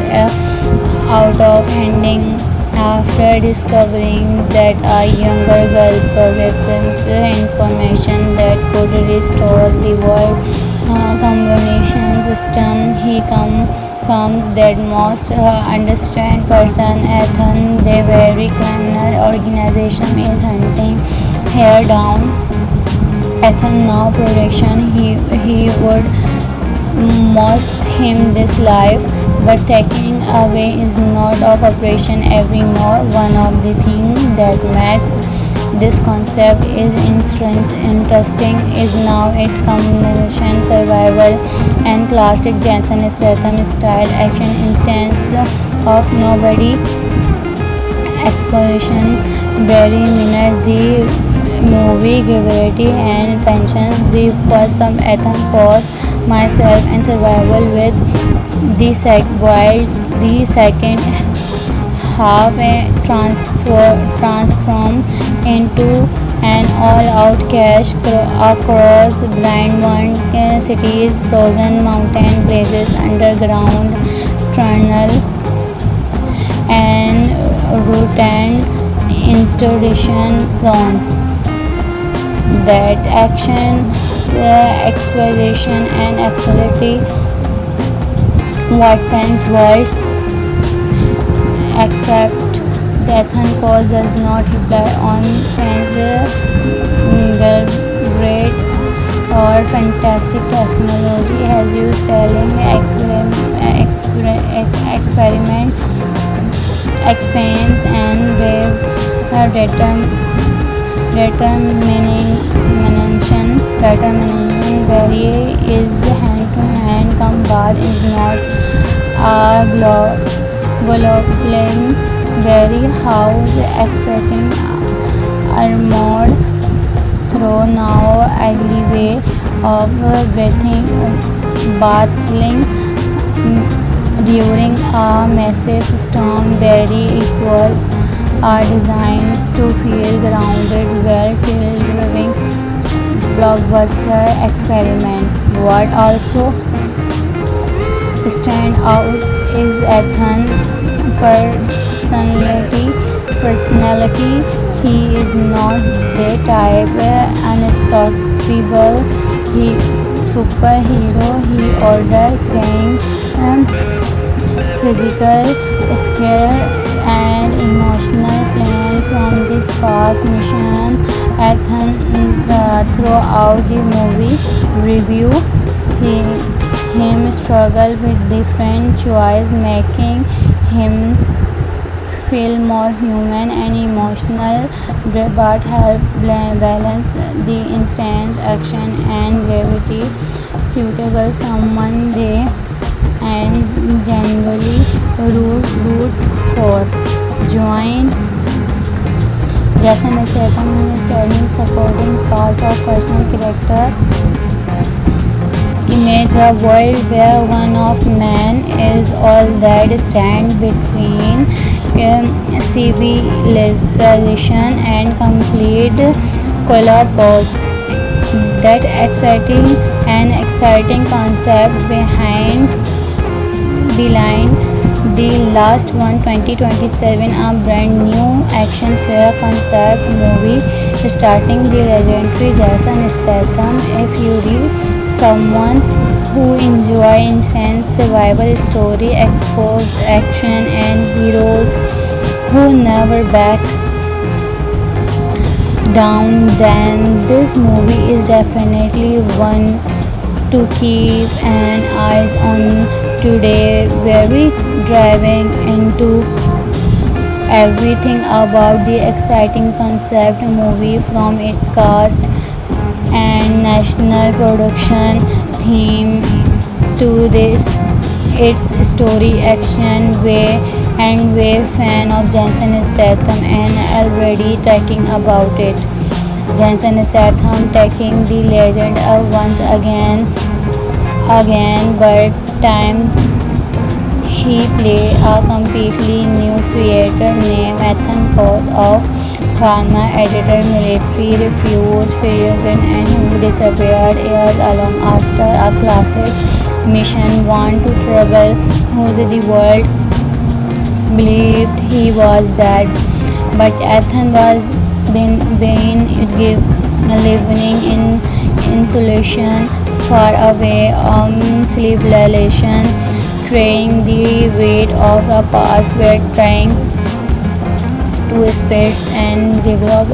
out of ending after discovering that a younger girl possessed information that could restore the world combination system. He comes that most understand person Ethan, the very criminal organization is hunting her down. Ethan now production he would most him this life, but taking away is not of operation evermore. One of the things that makes this concept is interesting is now it combination survival and classic Jensen Statham style action instance of nobody exploration very minutes the movie gravity and tensions the first some Ethan cause myself and survival with while the second half transformed into an all-out cash across blind one cities, frozen mountain blazes, underground tunnel, and routine installation zone. That action, exploration, and absolutely what fans world except Ethan cause does not rely on fans great or fantastic technology has used telling experiment expands and waves determination very is hand-to-hand combat is not a global very house expecting armored through now ugly way of breathing battling during a massive storm very equal are designed to feel grounded well till driving blockbuster experiment. What also stand out is Ethan personality. He is not the type unstoppable he superhero. He order crying physical scare and emotional pain from this past mission. Ethan throughout the movie review see him struggle with different choice, making him feel more human and emotional, but help balance the instant action and gravity suitable someone they and genuinely root for. Join Jason Statham in standing supporting cast of personal character. Image a world where one of man is all that stand between civilization and complete collapse. That exciting concept behind the last one 2027 a brand new action fair concept movie starting the legendary Jason Statham a Fury someone who enjoy intense survival story, exposed action and heroes who never back down, then this movie is definitely one to keep an eyes on today. Very driving into everything about the exciting concept movie from its cast and national production theme to this its story action way and way fan of Jensen Statham and already talking about it. Jensen Statham taking the legend up once again, but time he played a completely new creator named Ethan Coth of pharma editor military refused prison and who disappeared years along after a classic mission one to trouble whose the world believed he was dead, but Ethan was been living in isolation far away civilization, carrying the weight of a past where trying to space and develop.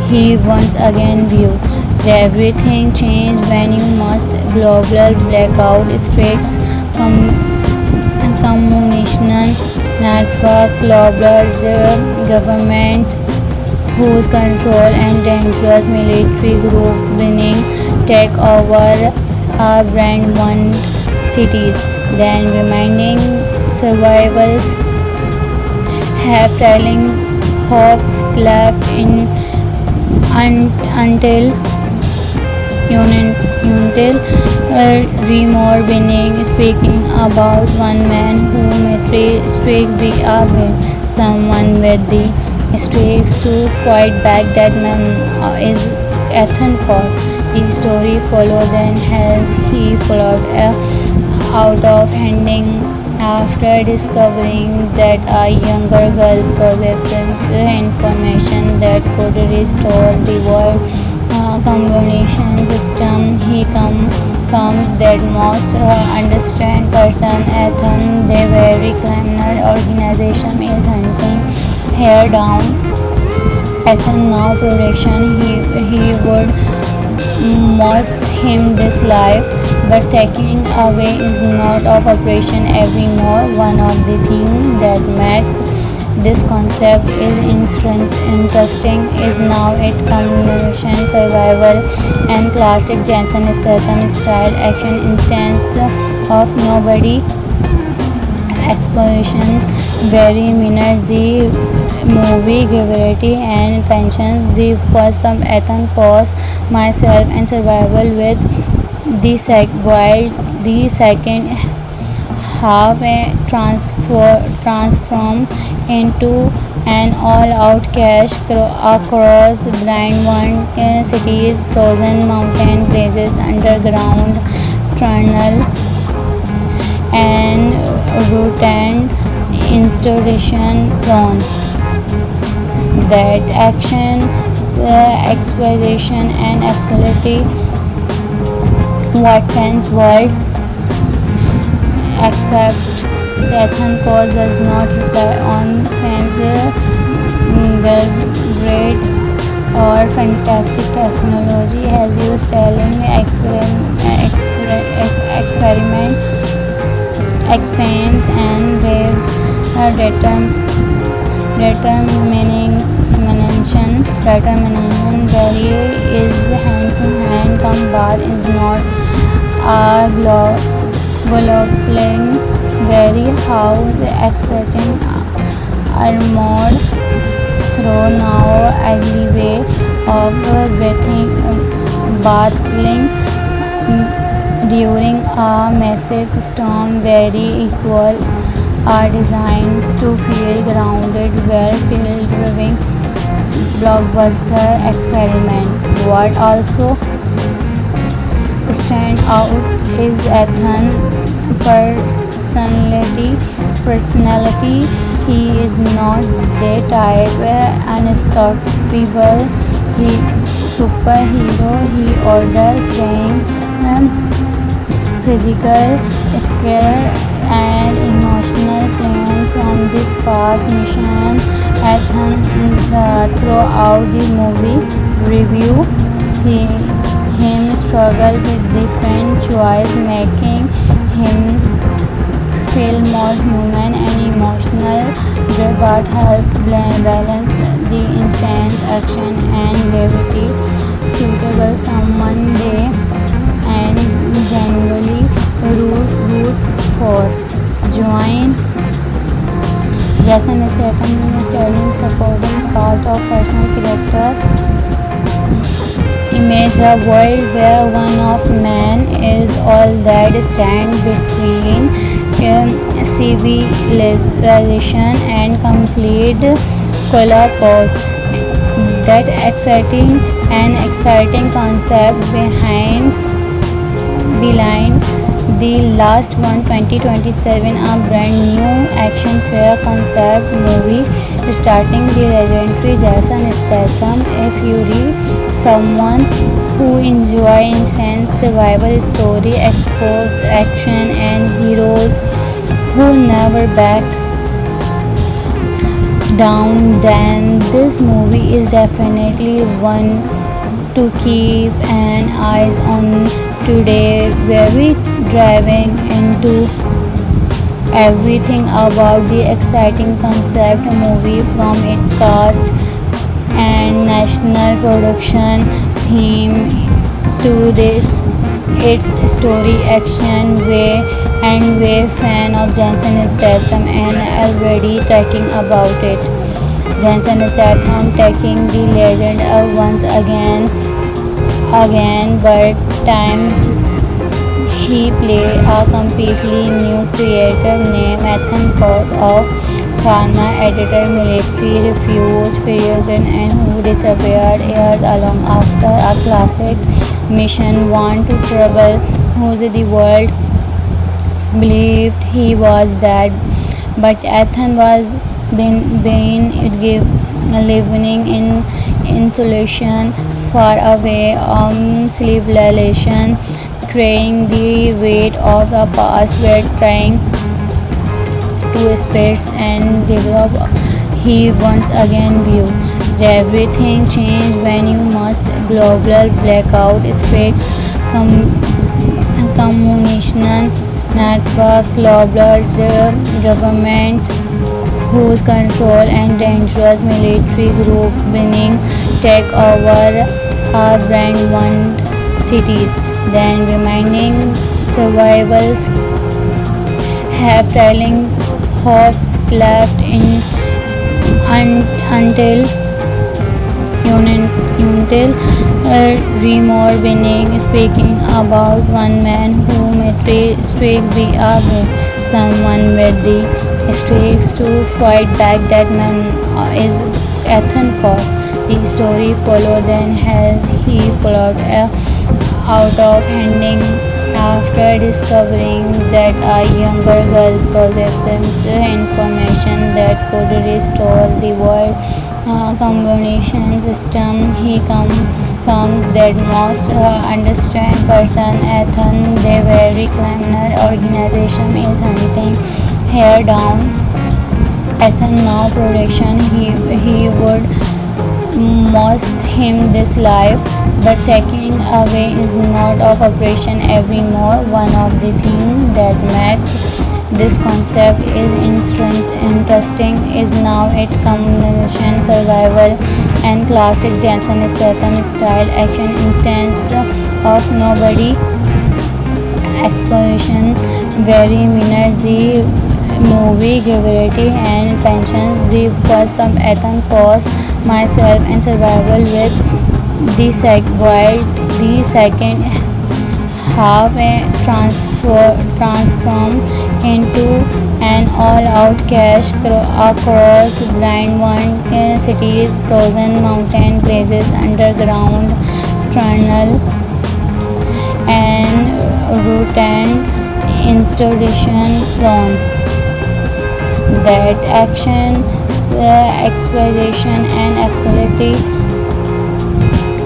He once again viewed everything changed when you must global blackout streaks communication network globalized government whose control and dangerous military group winning take over our brand one cities, then remaining survivors have telling hopes left in until until remore winning, speaking about one man who may streaks be with someone with the streaks to fight back. That man is Ethan Coth. The story follows then as he followed out of ending after discovering that a younger girl possessed information that could restore the world combination system. He comes that most understand person Ethan the very criminal organization is hunting her down. Ethan now production he would must him this life, but taking away is not of operation anymore. One of the things that makes this concept is interesting is now it combination survival and classic Jensen Statham style action instance of nobody exposition very minutes the movie gravity and tensions the first of Ethan Cost myself and survival with while the second half transformed into an all-out cash across blind one cities, frozen mountain places, underground tunnel, and routine installation zone. That action, exposition, and agility what fans world except that Ethan Cost does not rely on fancy great or fantastic technology has used telling experiment expands and waves determination very is hand-to-hand combat is not a global very house expecting armored through now ugly way of battling during a massive storm very equal are designed to feel grounded well till driving blockbuster experiment. What also stand out is Ethan personality. He is not the type unstoppable he superhero. He order playing um, physical, skill, and emotional pain from this past mission. Ethan, throughout the movie review, see him struggle with different choice, making him feel more human and emotional. But help balance the instant action and levity suitable someone they and genuinely root for. Join Jason Statham in starring supporting cast of personal character. Image a world where one of man is all that stands between civilization and complete collapse. That exciting concept behind the last one 2027, a brand new action fair concept movie starting the legendary Jason Statham. If you read someone who enjoy intense survival story, exposed action and heroes who never back down, then this movie is definitely one to keep an eyes on. Today very driving into everything about the exciting concept movie, from its cast and national production theme to this its story action way fan of Jensen Statham and already talking about it. Jensen Statham taking the legend of once again, but time he played a completely new creator named Ethan Cox of pharma editor, military fusion, and who disappeared years along after a classic mission want to travel, whose the world believed he was dead, but Ethan was been living in insulation far away civilization, carrying the weight of the past, were trying to space and develop. He once again viewed everything changed when you must global blackout space communication network global government whose control and dangerous military group winning take over our brand one cities, then remaining survivals have trailing hopes left in until until Remore winning, speaking about one man who may streaks be with someone with the streaks to fight back. That man is Ethan Cox. The story followed then as he followed out of handing after discovering that a younger girl possesses information that could restore the world combination system. He comes that most understand person Ethan, the very criminal organization is hunting her down. Ethan now production he would most him this life, but taking away is not of operation evermore. One of the things that makes this concept is interesting is now its combination survival and classic Jensen Statham style action instance of nobody exploration very minutes the movie gravity and pensions the first of Ethan Cox myself and survival with while the second half transformed into an all-out cash across blind one cities, frozen mountain places, underground tunnel, and routine installation zone. That action, exploration, and activity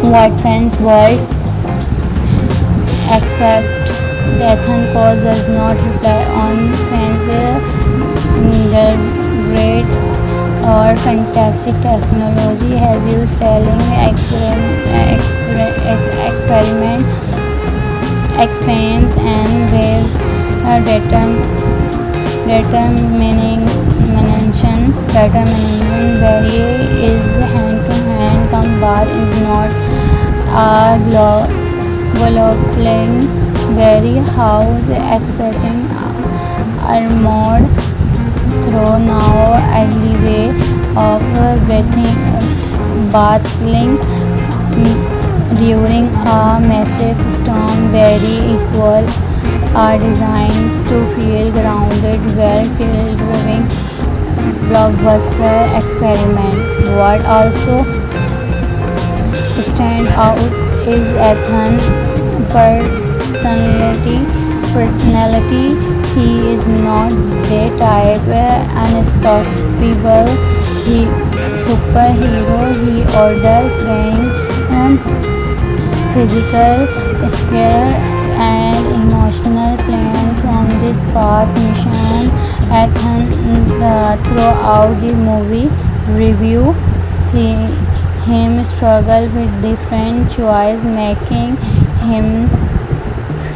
what fans world except the Athens does not rely on fancy, the great or fantastic technology has used telling experiment expands and waves determination very is hand-to-hand combat is not a global very house expecting armored through now ugly way of battling during a massive storm very equal are designed to feel grounded well till driving blockbuster experiment. What also stand out is Ethan's personality. He is not the type unstoppable he superhero. He order playing physical scare and emotional plan from this past mission. Ethan throughout the movie review see him struggle with different choice, making him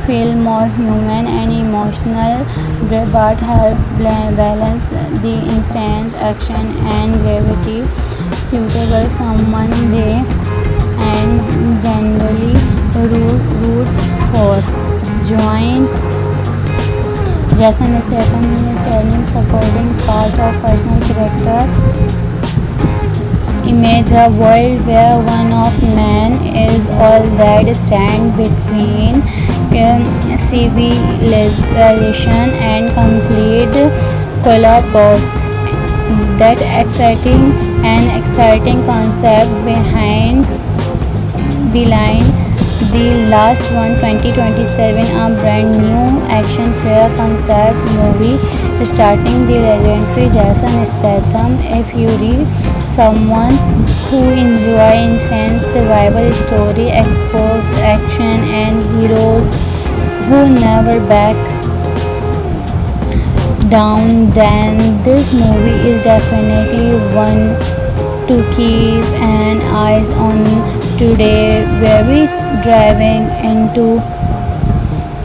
feel more human and emotional, but help balance the instant action and gravity suitable someone they and genuinely root for. Join Jason Statham in starring supporting cast of fictional character. Image a world where one of man is all that stand between civilization and complete collapse. That exciting concept behind the line. The last one 2027 a brand new action fair concept movie starting the legendary Jason Statham. If you read someone who enjoy intense survival story, exposed action and heroes who never back down, then this movie is definitely one to keep an eyes on today. Very driving into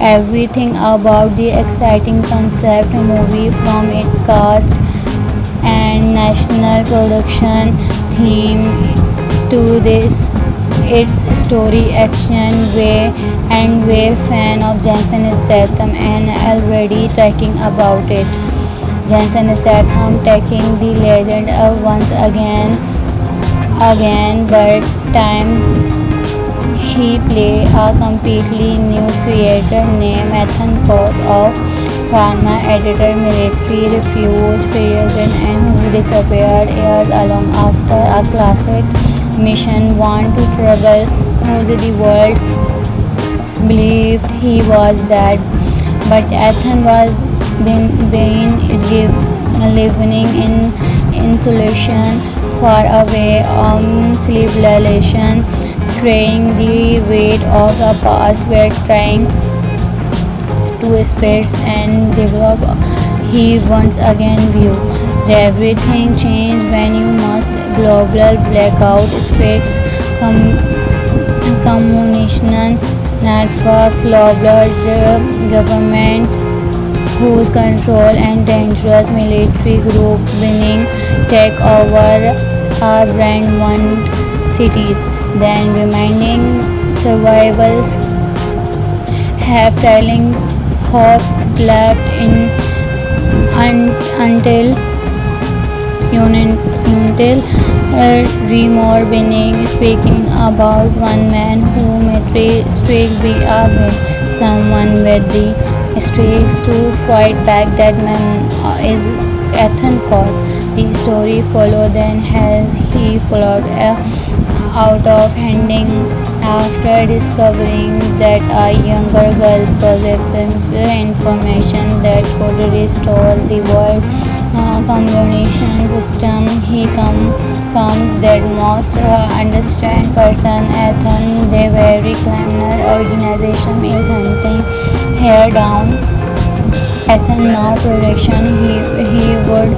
everything about the exciting concept movie from its cast and national production theme to this its story action way and way fan of Jason Statham and already talking about it. Jason Statham taking the legend of once again, but time he play a completely new creator named Ethan Coth of pharma editor, military refuse prison and who disappeared years along after a classic mission want to travel whose the world believed he was dead, but Ethan was been living in insulation far away on civilization, carrying the weight of a past where trying to space and develop. He once again view everything changed when you must global blackout strikes communication network global government whose control and dangerous military group winning take over our brand one cities, then remaining survivals have telling hopes left in until until remore winning speaking about one man who may streak be a win someone with the streaks to fight back. That man is Ethan Coth. The story follow then has he followed out of handing after discovering that a younger girl possessed information that could restore the world combination system. He comes that most understand person. Ethan, the very criminal organization is hunting her down. Ethan now production. He would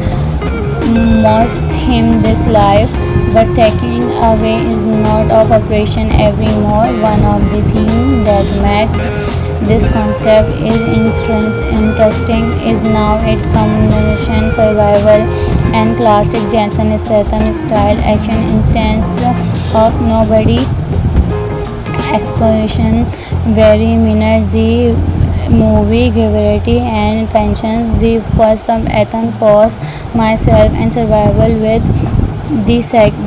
must him this life, but taking away is not of operation evermore. One of the things that makes this concept is interesting is now it combination survival and classic Jensen Statham style action instance of nobody exploration very minutes the movie gravity and tensions the first of Ethan cause myself and survival with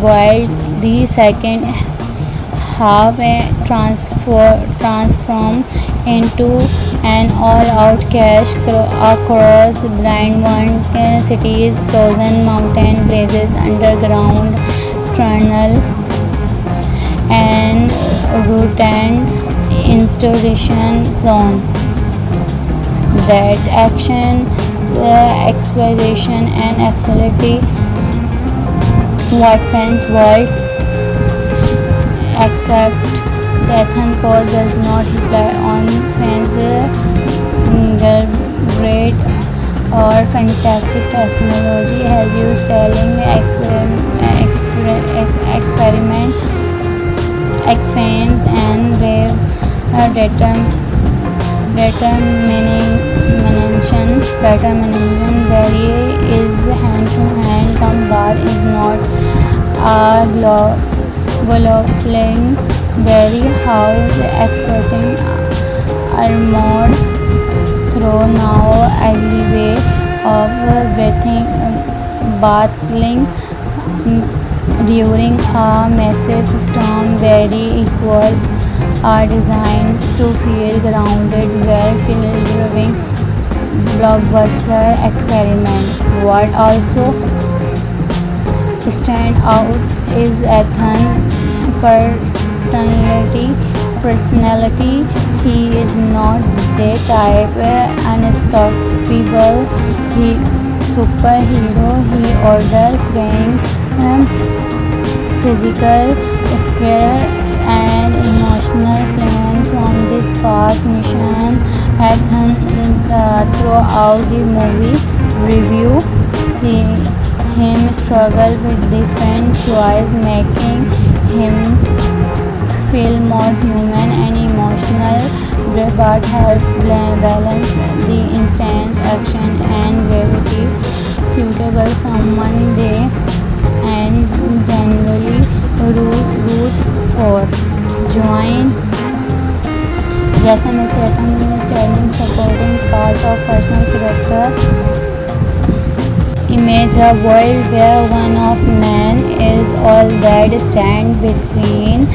while the second half transformed into an all-out cash across blind one cities, frozen mountain blazes, underground tunnel, and routine installation zone. That action, exploration, and agility what fans world except the Ethan cause does not rely on fans great or fantastic technology has used telling experiment expands and raves determination very is hand to hand combat is not a global very house expressing armored through now ugly way of breathing battling during a massive storm very equal are designed to feel grounded well delivering blockbuster experiment. What also stand out is Ethan personality. He is not the type unstoppable he superhero. He order praying physical scare and emotional plan from this past mission. Ethan throughout the movie review see him struggle with different choice making him feel more human and emotional but help balance the instant action and gravity suitable someone they and genuinely root for join Jason Statham in standing supporting cast of personal character image a world where one of man is all that stand between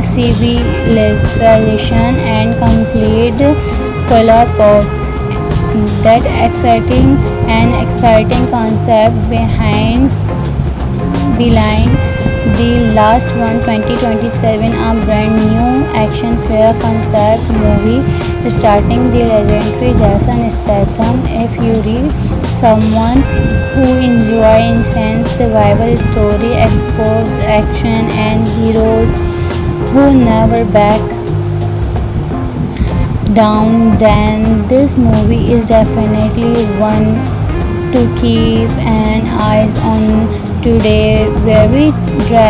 civilization and complete collapse. That exciting concept behind the last one 2027 a brand new action fair concept movie starting the legendary Jason Statham. If you read someone who enjoy intense survival story exposed action and heroes who never back down then this movie is definitely one to keep an eyes on today very dry